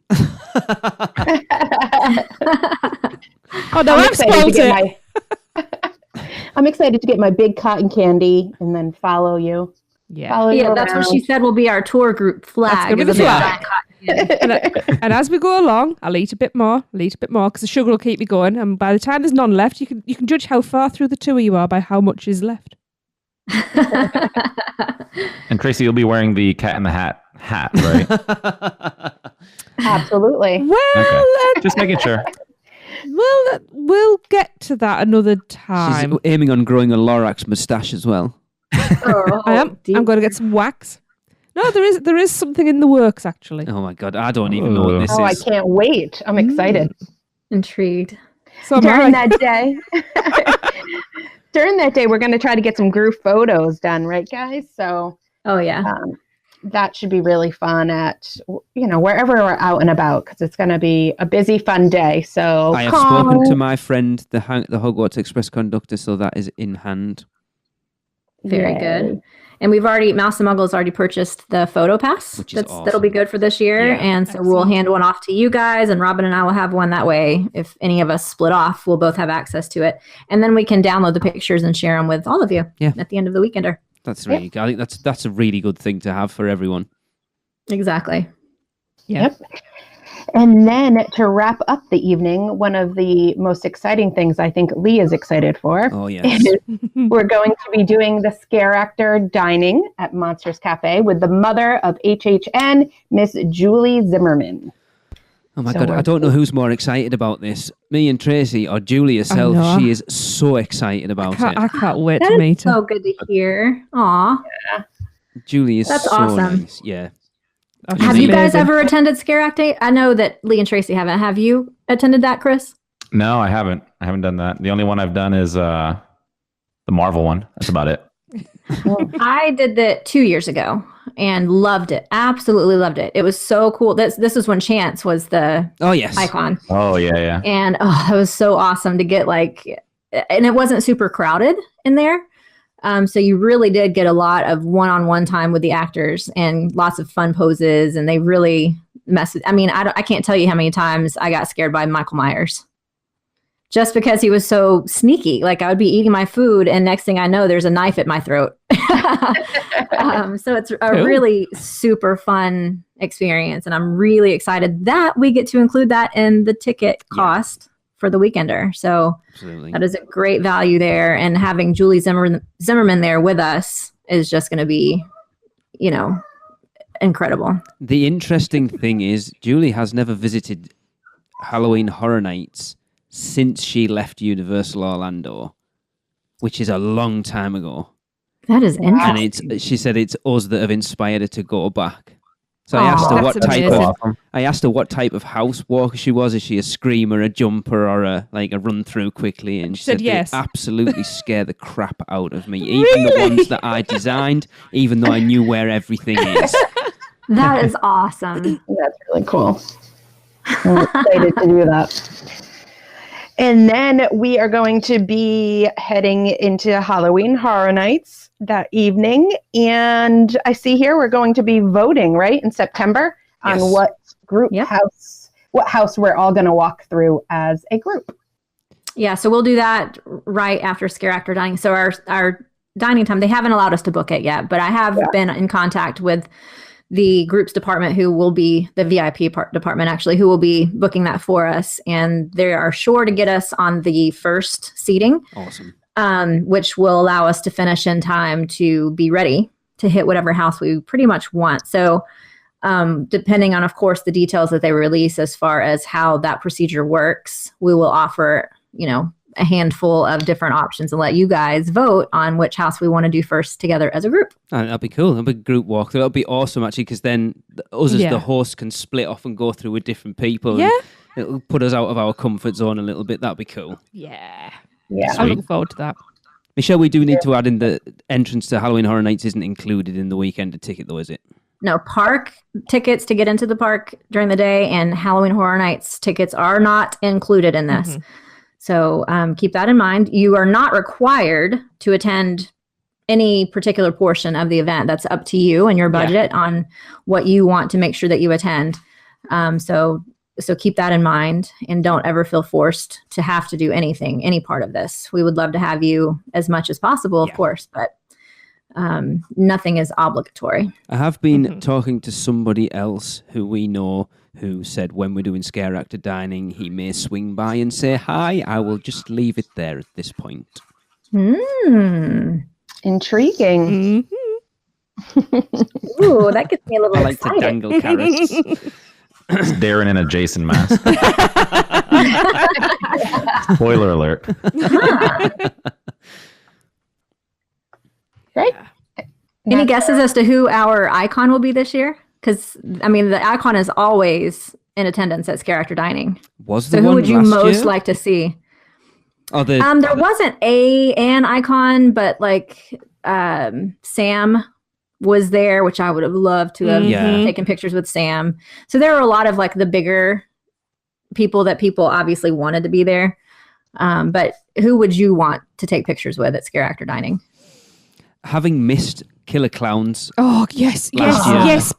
Oh, no, I've spoiled it. I'm excited to get my big cotton candy and then follow you. Yeah. Follow you Yeah, that's what around. she said will be our tour group flag. gonna be the is a big flag. giant cotton And as we go along, I'll eat a bit more, because the sugar will keep me going. And by the time there's none left, you can judge how far through the tour you are by how much is left. And Tracy, you'll be wearing the Cat in the Hat hat, right? Absolutely. Well, Just making sure. we'll get to that another She's time. aiming on growing a Lorax moustache as well. Oh, I am. I'm going to get some wax. No, there is something in the works, actually. Oh my god, I don't even know what this Oh, I is. can't wait. I'm excited. intrigued. So am During I. that day. During that day, we're going to try to get some group photos done, right, guys? So Oh yeah. that should be really fun at, wherever we're out and about, because it's going to be a busy, fun day. So I have spoken to my friend, the Hogwarts Express conductor, so that is in hand. Very Yay. good. And we've already, Mouse and Muggles already purchased the photo pass. Which is That'll be good for this year. Yeah. And so we'll hand one off to you guys, and Robin and I will have one that way. If any of us split off, we'll both have access to it. And then we can download the pictures and share them with all of you at the end of the weekender. That's really good. I think that's a really good thing to have for everyone. Exactly. Yep. And then to wrap up the evening, one of the most exciting things I think Lee is excited for Oh yes. is we're going to be doing the Scare Actor dining at Monsters Cafe with the mother of HHN, Miss Julie Zimmerman. Oh my So god, we're- I don't know who's more excited about this. Me and Tracy or Julie herself. know. She is so excited about it. I can't wait That to is meet her. so good to hear. Aw. Julie is That's so awesome. nice. Yeah. Oh, she's Have you guys amazing. ever attended Scare Acting? I know that Lee and Tracy haven't. Have you attended that, Chris? No, I haven't. I haven't done that. The only one I've done is the Marvel one. That's about it. I did that 2 years ago and loved it. Absolutely loved it. It was so cool. This is when Chance was the Oh yes. icon. Oh yeah. And it was so awesome to get and it wasn't super crowded in there. So you really did get a lot of one-on-one time with the actors and lots of fun poses. And they really I can't tell you how many times I got scared by Michael Myers. just because he was so sneaky. Like I would be eating my food and next thing I know, there's a knife at my throat. So it's a really super fun experience. And I'm really excited that we get to include that in the ticket cost for the weekender. So Absolutely. that is a great value there. And having Julie Zimmerman there with us is just going to be, incredible. The interesting thing is Julie has never visited Halloween Horror Nights since she left Universal Orlando, which is a long time ago. That is interesting. And she said it's us that have inspired her to go back. So I asked her what type of house walker she was. Is she a screamer, a jumper, or a run through quickly? And she said yes. They absolutely scare the crap out of me. Even the ones that I designed, even though I knew where everything is. That is awesome. That's really cool. I'm excited to do that. And then we are going to be heading into Halloween Horror Nights that evening. And I see here we're going to be voting, right, in September on what house we're all going to walk through as a group. Yeah, so we'll do that right after Scare Actor Dining. So our dining time, they haven't allowed us to book it yet, but I have been in contact with the groups department who will be the VIP department actually, who will be booking that for us. And they are sure to get us on the first seating. Awesome. Which will allow us to finish in time to be ready to hit whatever house we pretty much want. So depending on, of course, the details that they release as far as how that procedure works, we will offer, a handful of different options and let you guys vote on which house we want to do first together as a group. That'll be cool. That'll be a group walkthrough. That'll be awesome, actually, because then us as the host can split off and go through with different people. Yeah. It'll put us out of our comfort zone a little bit. That'll be cool. Yeah. Yeah. I'm looking forward to that. Michelle, we do need to add in the entrance to Halloween Horror Nights isn't included in the weekend ticket, though, is it? No, park tickets to get into the park during the day and Halloween Horror Nights tickets are not included in this. Mm-hmm. So keep that in mind. You are not required to attend any particular portion of the event. That's up to you and your budget on what you want to make sure that you attend. So keep that in mind and don't ever feel forced to have to do anything, any part of this. We would love to have you as much as possible, of course, but nothing is obligatory. I have been talking to somebody else who we know who said when we're doing Scare Actor Dining, he may swing by and say hi. I will just leave it there at this point. Intriguing. Mm-hmm. Ooh, that gets me a little excited. I like to dangle carrots. It's Darren in a Jason mask. Spoiler alert. Great. Any guesses as to who our icon will be this year? Because, the icon is always in attendance at Scare Actor Dining. So who would you most like to see? Oh, there wasn't an icon, but Sam was there, which I would have loved to have taken pictures with Sam. So there were a lot of the bigger people that people obviously wanted to be there. But who would you want to take pictures with at Scare Actor Dining? Having missed Killer Klowns. Oh, yes,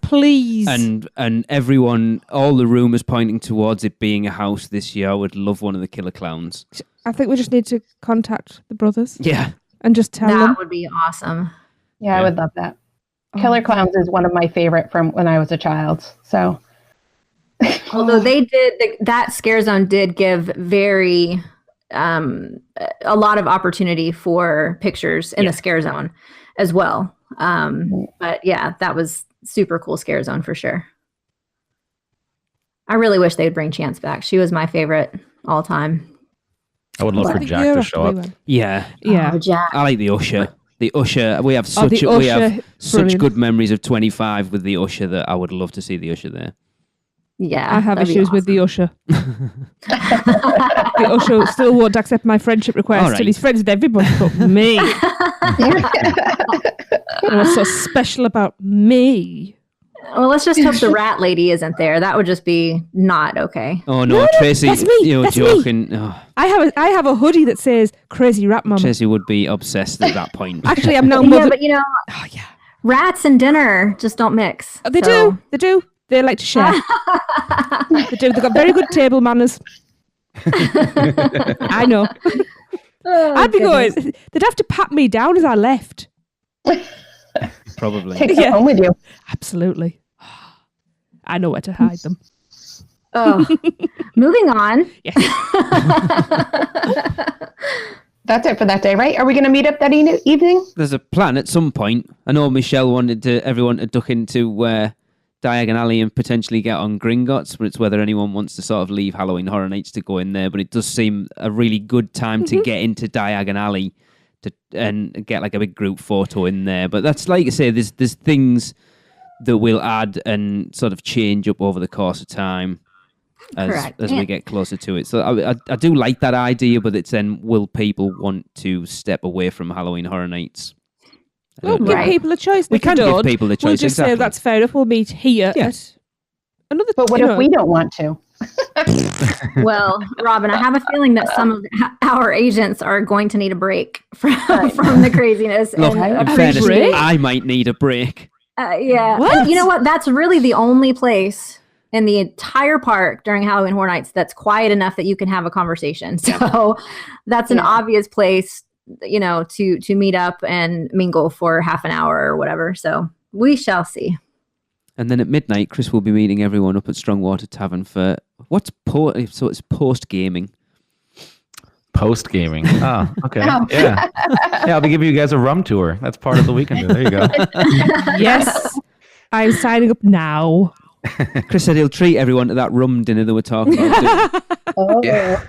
please. And everyone, all the rumours pointing towards it being a house this year. I would love one of the Killer Klowns. I think we just need to contact the brothers. Yeah. And just tell them. That would be awesome. Yeah, I would love that. Killer Klowns is one of my favorite from when I was a child. So, although they did, that Scare Zone did give very a lot of opportunity for pictures in the Scare Zone as well. But yeah, that was super cool Scare Zone for sure. I really wish they'd bring Chance back. She was my favorite all time. I would love for Jack to show up. Yeah. Oh, Jack. I like the Usher. The Usher, we have such good memories of 25 with the Usher that I would love to see the Usher there. Yeah, I have issues with the Usher. The Usher still won't accept my friendship request, and he's friends with everybody but me. And what's so special about me? Well, let's just hope the rat lady isn't there. That would just be not okay. Oh no, Tracy, that's me. You're joking. Oh. I have a hoodie that says "Crazy Rat Mum." Tracy would be obsessed at that point. Actually, I'm now. Yeah, but rats and dinner just don't mix. They do. They like to share. They do. They've got very good table manners. I know. Oh, I'd be goodness. going. They'd have to pat me down as I left. Probably. Take them home with you. Absolutely. I know where to hide them. Oh, moving on. Yes. That's it for that day, right? Are we going to meet up that evening? There's a plan at some point. I know Michelle wanted everyone to duck into Diagon Alley and potentially get on Gringotts, but it's whether anyone wants to sort of leave Halloween Horror Nights to go in there. But it does seem a really good time to get into Diagon Alley and get like a big group photo in there. But that's like I say, there's things that we'll add and sort of change up over the course of time as we get closer to it. So I do like that idea, but it's then, will people want to step away from Halloween Horror Nights? We'll give people a choice. We can give people a choice. We'll just say that's fair enough. We'll meet here at another. But what if we don't want to? Well, Robin, I have a feeling that some of our agents are going to need a break from the craziness. Look, and in fairness, break? I might need a break. Yeah. What? And you know what? That's really the only place in the entire park during Halloween Horror Nights that's quiet enough that you can have a conversation. So that's an obvious place, to meet up and mingle for half an hour or whatever. So we shall see. And then at midnight, Chris will be meeting everyone up at Strongwater Tavern for so it's post gaming. Post gaming. Oh, okay. Yeah. I'll be giving you guys a rum tour. That's part of the weekend. There you go. Yes, I'm signing up now. Chris said he'll treat everyone to that rum dinner that we're talking about. Oh. Yeah.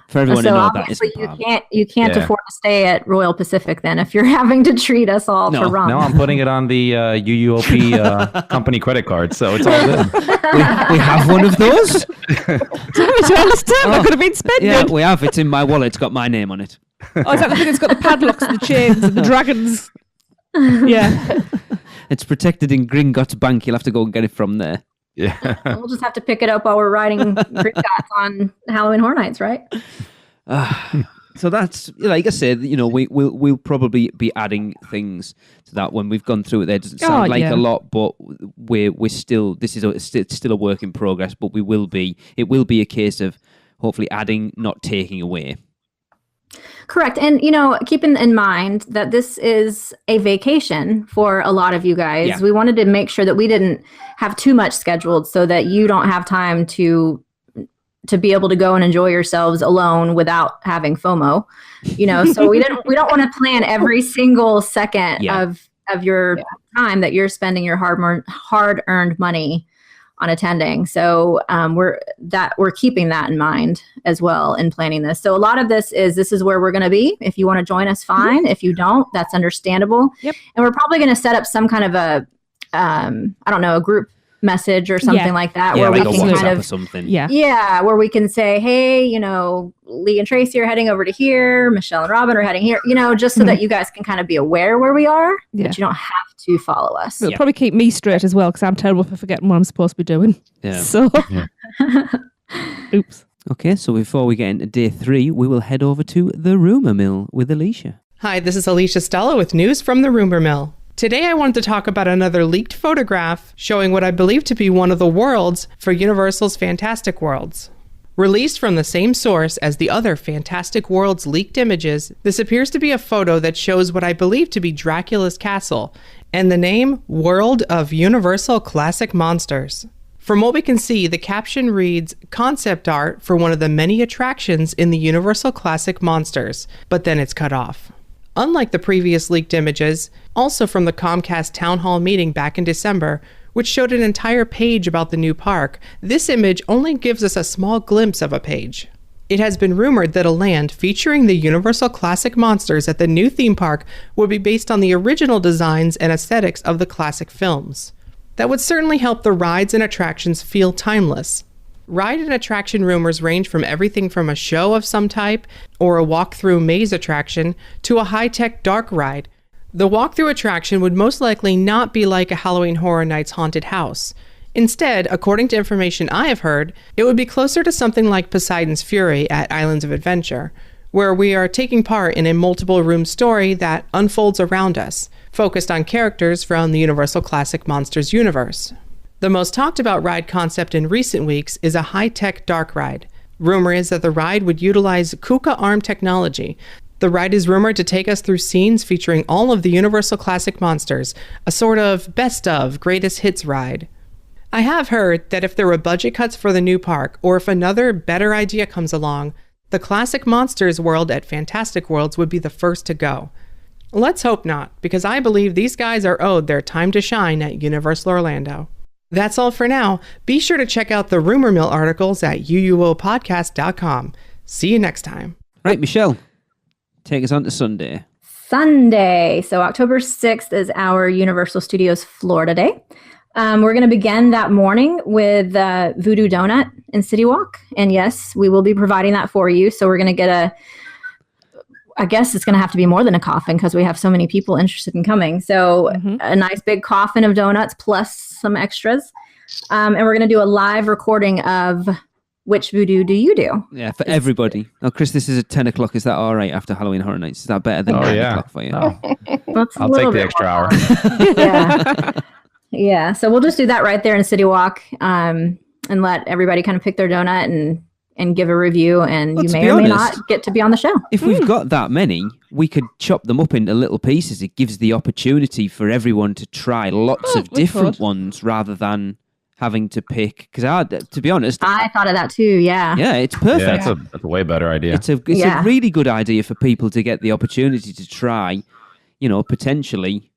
For everyone So to know that obviously isn't you can't afford to stay at Royal Pacific then if you're having to treat us all for rum. No, I'm putting it on the UUOP company credit card, so it's all good. we have one of those. To understand, that could have been spent. Yeah, we have. It's in my wallet. It's got my name on it. Oh, is that the thing that's got the padlocks and the chains and the dragons? Yeah. It's protected in Gringotts Bank. You'll have to go and get it from there. Yeah. We'll just have to pick it up while we're riding Gringotts on Halloween Horror Nights, right? So that's, like I said, we'll probably be adding things to that when we've gone through it. There doesn't sound like a lot, but we're still, it's still a work in progress. But it will be a case of hopefully adding, not taking away. Correct. And, keeping in mind that this is a vacation for a lot of you guys, we wanted to make sure that we didn't have too much scheduled so that you don't have time to be able to go and enjoy yourselves alone without having FOMO, so we don't want to plan every single second of your time that you're spending your hard-earned money on attending. So we're keeping that in mind as well in planning this. So a lot of this is where we're going to be. If you want to join us, fine. If you don't, that's understandable. Yep. And we're probably going to set up some kind of a group message or something like that, where like we can kind of or something. where we can say, hey, Lee and Tracy are heading over to here, Michelle and Robin are heading here, just so that you guys can kind of be aware where we are, but you don't have to follow us. It'll probably keep me straight as well, because I'm terrible for forgetting what I'm supposed to be doing. Yeah. So, oops. Okay, so before we get into day 3, we will head over to the Rumour Mill with Alicia. Hi, this is Alicia Stella with news from the Rumour Mill. Today I wanted to talk about another leaked photograph showing what I believe to be one of the worlds for Universal's Fantastic Worlds. Released from the same source as the other Fantastic Worlds leaked images, this appears to be a photo that shows what I believe to be Dracula's castle and the name World of Universal Classic Monsters. From what we can see, the caption reads concept art for one of the many attractions in the Universal Classic Monsters, but then it's cut off. Unlike the previous leaked images, also from the Comcast Town Hall meeting back in December, which showed an entire page about the new park, this image only gives us a small glimpse of a page. It has been rumored that a land featuring the Universal Classic Monsters at the new theme park would be based on the original designs and aesthetics of the classic films. That would certainly help the rides and attractions feel timeless. Ride and attraction rumors range from everything from a show of some type or a walk-through maze attraction to a high-tech dark ride. The walk-through attraction would most likely not be like a Halloween Horror Nights haunted house. Instead, according to information I have heard, it would be closer to something like Poseidon's Fury at Islands of Adventure, where we are taking part in a multiple-room story that unfolds around us, focused on characters from the Universal Classic Monsters universe. The most talked about ride concept in recent weeks is a high-tech dark ride. Rumor is that the ride would utilize KUKA arm technology. The ride is rumored to take us through scenes featuring all of the Universal Classic monsters, a sort of best of greatest hits ride. I have heard that if there were budget cuts for the new park, or if another better idea comes along, the Classic Monsters world at Fantastic Worlds would be the first to go. Let's hope not, because I believe these guys are owed their time to shine at Universal Orlando. That's all for now. Be sure to check out the Rumor Mill articles at UUOpodcast.com. See you next time. Right, Michelle, take us on to Sunday. Sunday. So October 6th is our Universal Studios Florida Day. We're going to begin that morning with Voodoo Donut in City Walk. And yes, we will be providing that for you. So we're going to get I guess it's going to have to be more than a coffin because we have so many people interested in coming. So a nice big coffin of donuts plus some extras. And we're going to do a live recording of Which Voodoo Do You Do? Yeah, for everybody. Oh, Chris, this is at 10 o'clock. Is that all right after Halloween Horror Nights? Is that better than 9 o'clock for you? No. Well, I'll take the extra hour. Yeah. Yeah. So we'll just do that right there in City Walk and let everybody kind of pick their donut and give a review. And Well, you to may be or may honest, not get to be on the show. If we've got that many, we could chop them up into little pieces. It gives the opportunity for everyone to try lots of different ones rather than having to pick. Because to be honest, I thought of that too. Yeah. yeah, it's perfect. Yeah, that's a way better idea. It's a really good idea for people to get the opportunity to try, potentially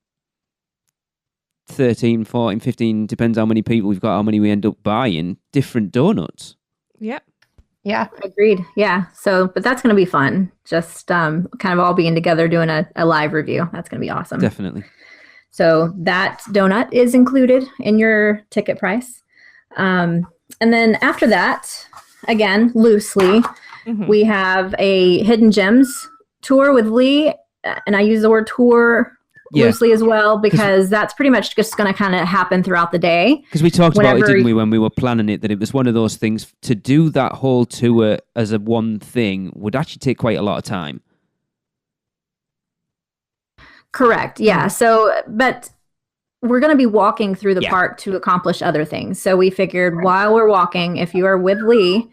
13, 14, 15, depends how many people we've got, how many we end up buying, different donuts. Yep. Yeah. Agreed. Yeah. So, but that's going to be fun. Just kind of all being together doing a live review. That's going to be awesome. Definitely. So that donut is included in your ticket price. And then after that, again, loosely, we have a Hidden Gems tour with Lee. And I use the word tour loosely as well, because that's pretty much just going to kind of happen throughout the day. Because we talked about it, didn't we, when we were planning it, that it was one of those things to do that whole tour as a one thing would actually take quite a lot of time. Correct. Yeah. So, but we're going to be walking through the park to accomplish other things. So we figured while we're walking, if you are with Lee,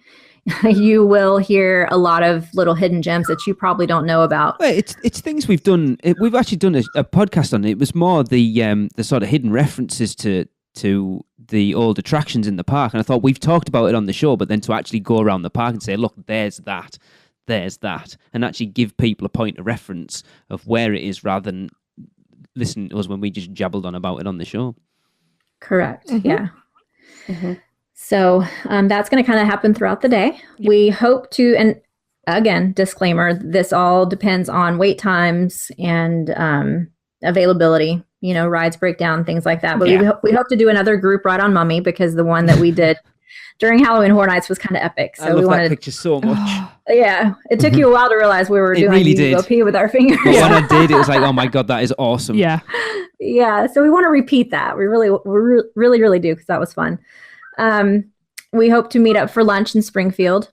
you will hear a lot of little hidden gems that you probably don't know about. Well, it's things we've done. We've actually done a podcast on it. It was more the sort of hidden references to the old attractions in the park. And I thought we've talked about it on the show, but then to actually go around the park and say, look, there's that, and actually give people a point of reference of where it is rather than listen to us when we just jabbled on about it on the show. Correct. Yeah. So that's going to kind of happen throughout the day. We hope to, and again, disclaimer, this all depends on wait times and availability, rides break down, things like that. But we hope to do another group ride on Mummy, because the one that we did during Halloween Horror Nights was kind of epic. So I love that picture so much. Yeah. It took you a while to realize we were doing really UUOP with our fingers. But when I did, it was like, oh my God, that is awesome. Yeah. Yeah. So we want to repeat that. We really do, because that was fun. We hope to meet up for lunch in Springfield.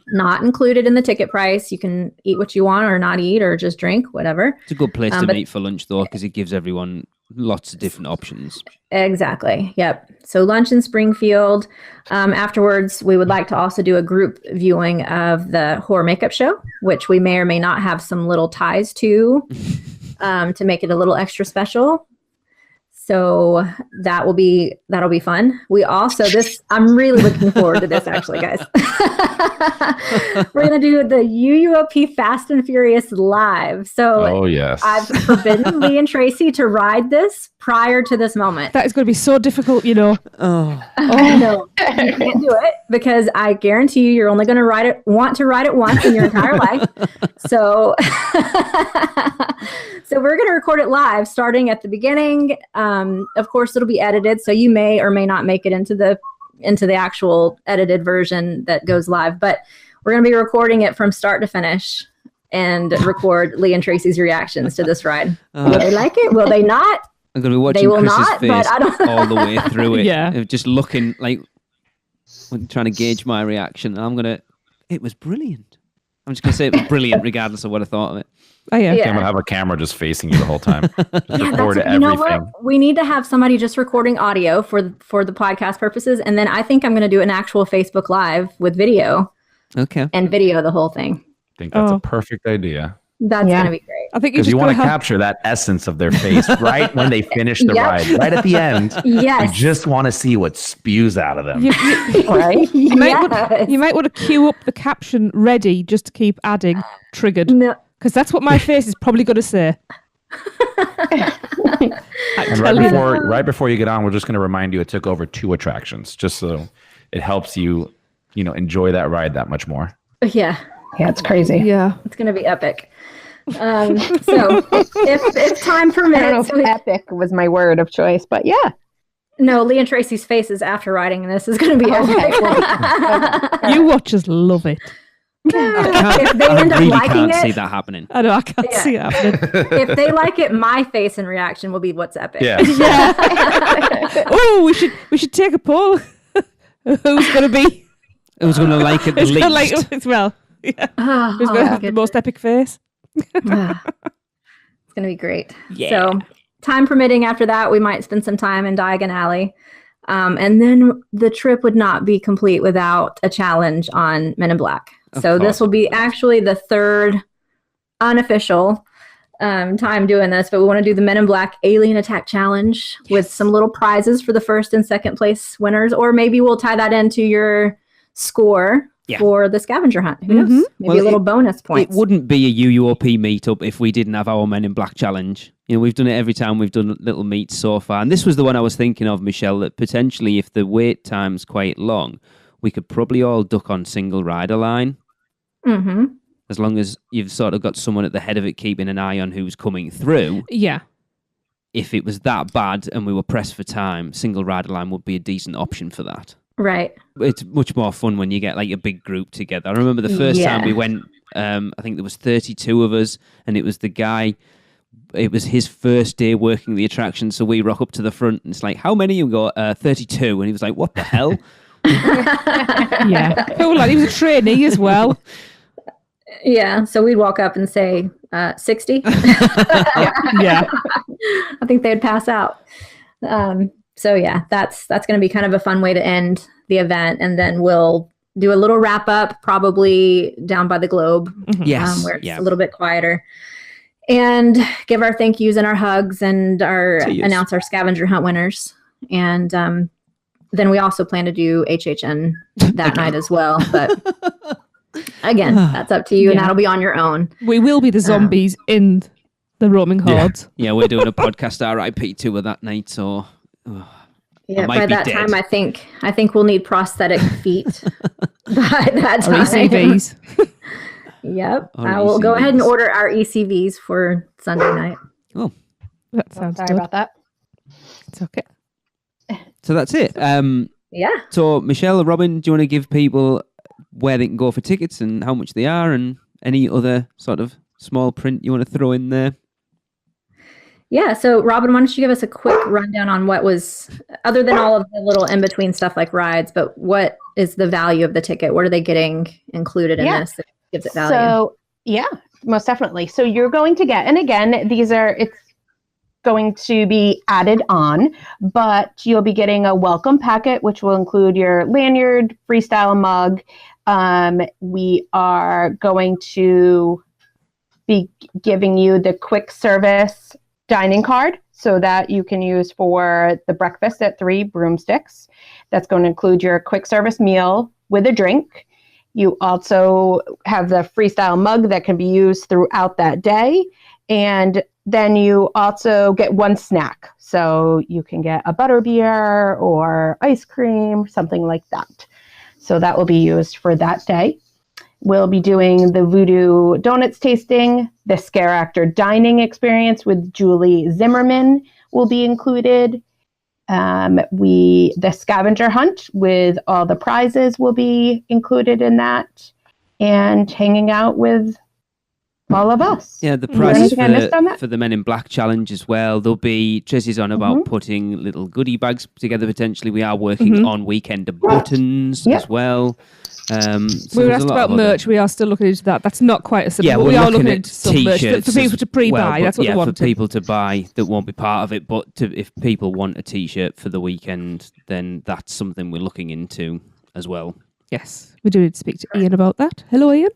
Not included in the ticket price. You can eat what you want or not eat or just drink, whatever. It's a good place to meet for lunch, though, because it gives everyone lots of different options. Exactly. Yep. So lunch in Springfield. Afterwards, we would like to also do a group viewing of the horror makeup show, which we may or may not have some little ties to make it a little extra special. So that'll be fun. We also, I'm really looking forward to this, actually, guys. We're going to do the UUOP Fast and Furious live. So yes. I've forbidden Lee and Tracy to ride this prior to this moment. That is going to be so difficult, No, you can't do it, because I guarantee you're only going to want to ride it once in your entire life. So, so we're going to record it live, starting at the beginning. Of course, it'll be edited, so you may or may not make it into the actual edited version that goes live. But we're going to be recording it from start to finish and record Lee and Tracy's reactions to this ride. Will they like it? Will they not? I'm going to be watching Chris's face all the way through it. Yeah. Just looking like, trying to gauge my reaction. And it was brilliant. I'm just going to say it was brilliant, regardless of what I thought of it. Oh yeah. Yeah. I'm gonna have a camera just facing you the whole time. Just Yeah, record you know everything. what? We need to have somebody just recording audio for the podcast purposes, and then I think I'm going to do an actual Facebook Live with video Okay. and video the whole thing. I think that's Oh. a perfect idea. That's Yeah. going to be great. I think Because you want want to capture that essence of their face right when they finish the Yep. ride, right at the end. Yes. You just want to see what spews out of them. Right? You might, Yes. you might want to queue up the caption ready just to keep adding triggered. No. Because that's what my face is probably going to say. And right before you get on, we're just going to remind you it took over 2 attractions, just so it helps you, enjoy that ride that much more. Yeah, Yeah, it's crazy. Yeah. it's going to be epic. So if time I don't know permits, if epic was my word of choice, but yeah. no, Lee and Tracy's faces after riding this is going to be epic. You watchers love it. If they I end up really liking can't see it, that happening. I know, I can't Yeah. see it happening. if they like it, my face and reaction will be what's epic. Yeah. Oh, we should take a poll. Who's going to be? Who's going to like it the Who's least? going to like it as well? Yeah. Oh, Who's going to have the goodness. most epic face? It's going to be great. Yeah. So, time permitting, after that, we might spend some time in Diagon Alley. And then the trip would not be complete without a challenge on Men in Black. Of So, course. this will be actually the third unofficial time doing this, but we want to do the Men in Black Alien Attack Challenge with some little prizes for the first and second place winners, or maybe we'll tie that into your score Yeah. for the scavenger hunt. Who knows? Maybe Well, a little bonus It points. wouldn't be a UUOP meetup if we didn't have our Men in Black challenge. We've done it every time we've done little meets so far. And this was the one I was thinking of, Michelle, that potentially if the wait time's quite long, we could probably all duck on single rider line. Mm-hmm. As long as you've sort of got someone at the head of it keeping an eye on who's coming through. Yeah. If it was that bad and we were pressed for time, single rider line would be a decent option for that. Right. It's much more fun when you get like a big group together. I remember the first time we went, I think there was 32 of us, and it was the guy, it was his first day working the attraction, so we rock up to the front, and it's like, how many? You go, 32. And he was like, what the hell? Yeah. Cool, lad. He was a trainee as well. Yeah, so we'd walk up and say 60. Yeah. I think they'd pass out. So yeah, that's going to be kind of a fun way to end the event, and then we'll do a little wrap up, probably down by the Globe, Yes. where it's yeah. a little bit quieter, and give our thank yous and our hugs, and announce our scavenger hunt winners, and then we also plan to do HHN that night as well, but. Again, that's up to you, and Yeah. that'll be on your own. We will be the zombies in the roaming hordes. Yeah, we're doing a podcast RIP tour that night, so Yeah, might by be that dead. time, I think we'll need prosthetic feet. By that Or time, ECVs. Yep, Or I will go ahead and ECVs. order our ECVs for Sunday night. oh, That sounds Sorry good. about that. It's okay. so that's it. Yeah, So Michelle, Robin, do you want to give people where they can go for tickets and how much they are, and any other sort of small print you want to throw in there? yeah. So, Robin, why don't you give us a quick rundown on what was, other than all of the little in between stuff like rides, but what is the value of the ticket? What are they getting included in Yeah. this that gives it value? So, yeah, most definitely. So you're going to get, and again, it's going to be added on, but you'll be getting a welcome packet, which will include your lanyard, freestyle mug. We are going to be giving you the quick service dining card so that you can use for the breakfast at 3 Broomsticks. That's going to include your quick service meal with a drink. You also have the freestyle mug that can be used throughout that day. And then you also get one snack. So you can get a butterbeer or ice cream, something like that. So that will be used for that day. We'll be doing the Voodoo Donuts tasting. The Scare Actor dining experience with Julie Zimmerman will be included. The scavenger hunt with all the prizes will be included in that, and hanging out with all of us. Yeah, the Is there prices anything I missed on that? for the Men in Black challenge as well. There'll be, Tracy's on about putting little goodie bags together potentially. We are working on weekend buttons Yep. as well. We were asked about merch. We are still looking into that. That's not quite as simple. Yeah, but we are looking into some merch t-shirts for people to pre-buy. That's what they want. for people to buy that won't be part of it. But if people want a t-shirt for the weekend, then that's something we're looking into as well. Yes, we do need to speak to Ian about that. Hello, Ian.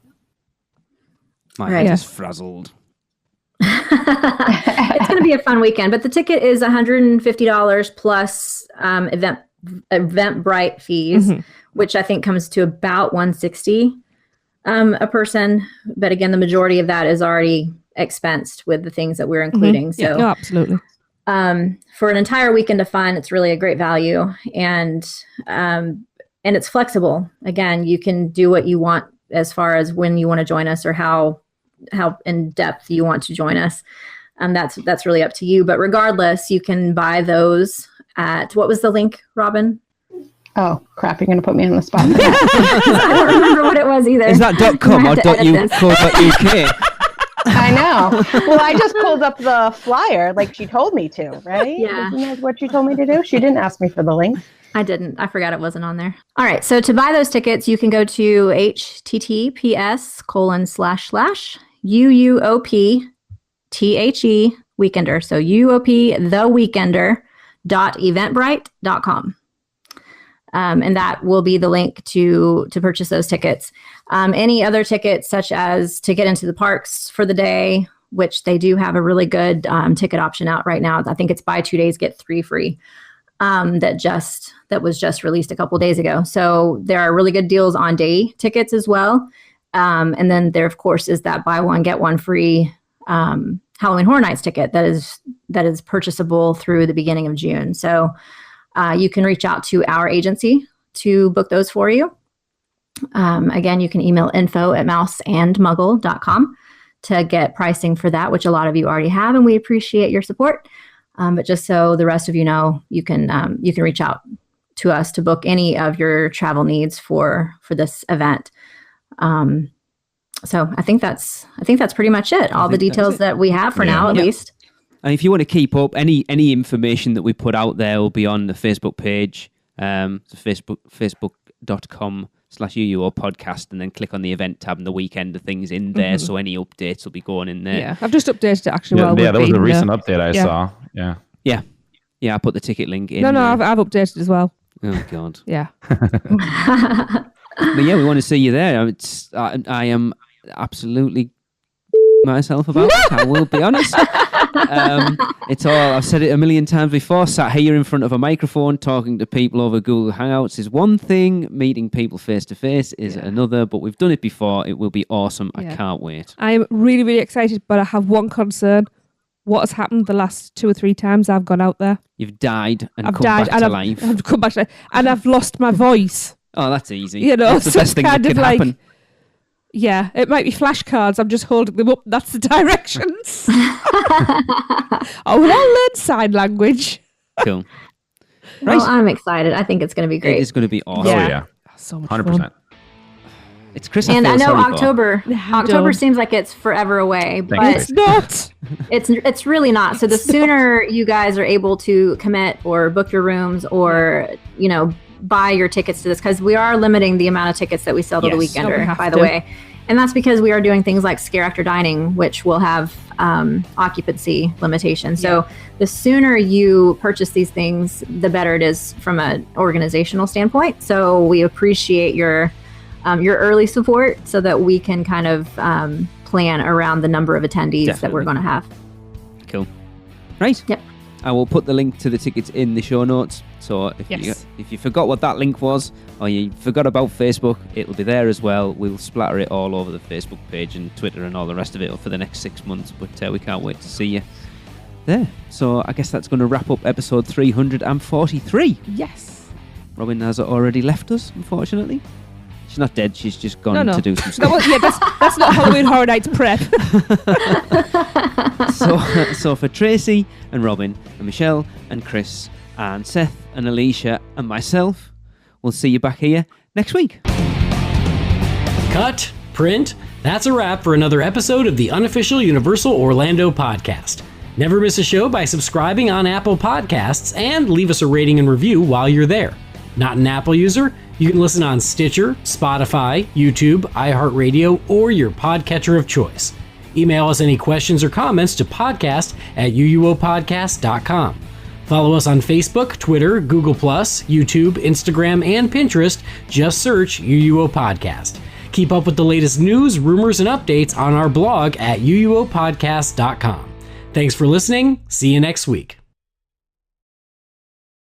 My head is frazzled. It's going to be a fun weekend, but the ticket is $150 plus Eventbrite fees, which I think comes to about $160 a person. But again, the majority of that is already expensed with the things that we're including. So, no, absolutely. For an entire weekend of fun, it's really a great value, and it's flexible. Again, you can do what you want as far as when you want to join us or how in depth you want to join us. That's really up to you. But regardless, you can buy those at, what was the link, Robin? Oh, crap. You're going to put me on the spot. I don't remember what it was either. Is that .com or .uk? I know. Well, I just pulled up the flyer like she told me to, right? Yeah. Isn't that what she told me to do? She didn't ask me for the link. I didn't. I forgot it wasn't on there. All right. So to buy those tickets, you can go to https://UUOP Weekender. So UUOP.eventbrite.com. And that will be the link to purchase those tickets. Any other tickets, such as to get into the parks for the day, which they do have a really good ticket option out right now. I think it's buy 2 days, get 3 free. That was just released a couple days ago. So there are really good deals on day tickets as well. And then there, of course, is that buy one, get one free Halloween Horror Nights ticket that is purchasable through the beginning of June. So you can reach out to our agency to book those for you. Again, you can email info@mouseandmuggle.com to get pricing for that, which a lot of you already have, and we appreciate your support. But just so the rest of you know, you can reach out to us to book any of your travel needs for this event. So I think that's pretty much it. All the details that we have for now, at least. And if you want to keep up, any information that we put out there will be on the Facebook page, facebook.com/UUO podcast, and then click on the event tab and the weekend of things in there. So any updates will be going in there. Yeah, I've just updated it actually. That was a recent update I saw. Yeah. I put the ticket link in. No, I've updated as well. Oh God. Yeah. But yeah, we want to see you there. I am absolutely myself about it. I will be honest. It's all, I've said it a million times before, sat here in front of a microphone talking to people over Google Hangouts is one thing, meeting people face to face is another, but we've done it before. It will be awesome. I can't wait. I am really, really excited, but I have one concern. What has happened the last 2 or 3 times I've gone out there? You've died and come back to life. I've come back to life, and I've lost my voice. Oh, that's easy. You know, that's the best thing that could happen. Yeah, it might be flashcards. I'm just holding them up. That's the directions. We'll all learn sign language. Cool. Right. Well, I'm excited. I think it's going to be great. It is going to be awesome. Yeah. So much 100%. fun. It's Chris. And I know October seems like it's forever away, but it's not. It's really not. So the sooner you guys are able to commit or book your rooms or, buy your tickets to this, because we are limiting the amount of tickets that we sell to the Weekender, by the way. And that's because we are doing things like scare actor dining, which will have occupancy limitations. So the sooner you purchase these things, the better it is from an organizational standpoint. So we appreciate your early support so that we can kind of plan around the number of attendees that we're going to have. Cool. Right. Yep. I will put the link to the tickets in the show notes. So if you forgot what that link was, or you forgot about Facebook, it'll be there as well. We'll splatter it all over the Facebook page and Twitter and all the rest of it for the next 6 months. But we can't wait to see you there. So I guess that's going to wrap up episode 343. Yes. Robin has already left us, unfortunately. She's not dead. She's just gone to do some stuff. That's not Halloween Horror Nights prep. So for Tracy and Robin and Michelle and Chris and Seth and Alicia and myself, we'll see you back here next week. Cut, print. That's a wrap for another episode of the Unofficial Universal Orlando podcast. Never miss a show by subscribing on Apple Podcasts and leave us a rating and review while you're there. Not an Apple user? You can listen on Stitcher, Spotify, YouTube, iHeartRadio, or your podcatcher of choice. Email us any questions or comments to podcast@uuopodcast.com. Follow us on Facebook, Twitter, Google+, YouTube, Instagram, and Pinterest. Just search UUO Podcast. Keep up with the latest news, rumors, and updates on our blog at uuopodcast.com. Thanks for listening. See you next week.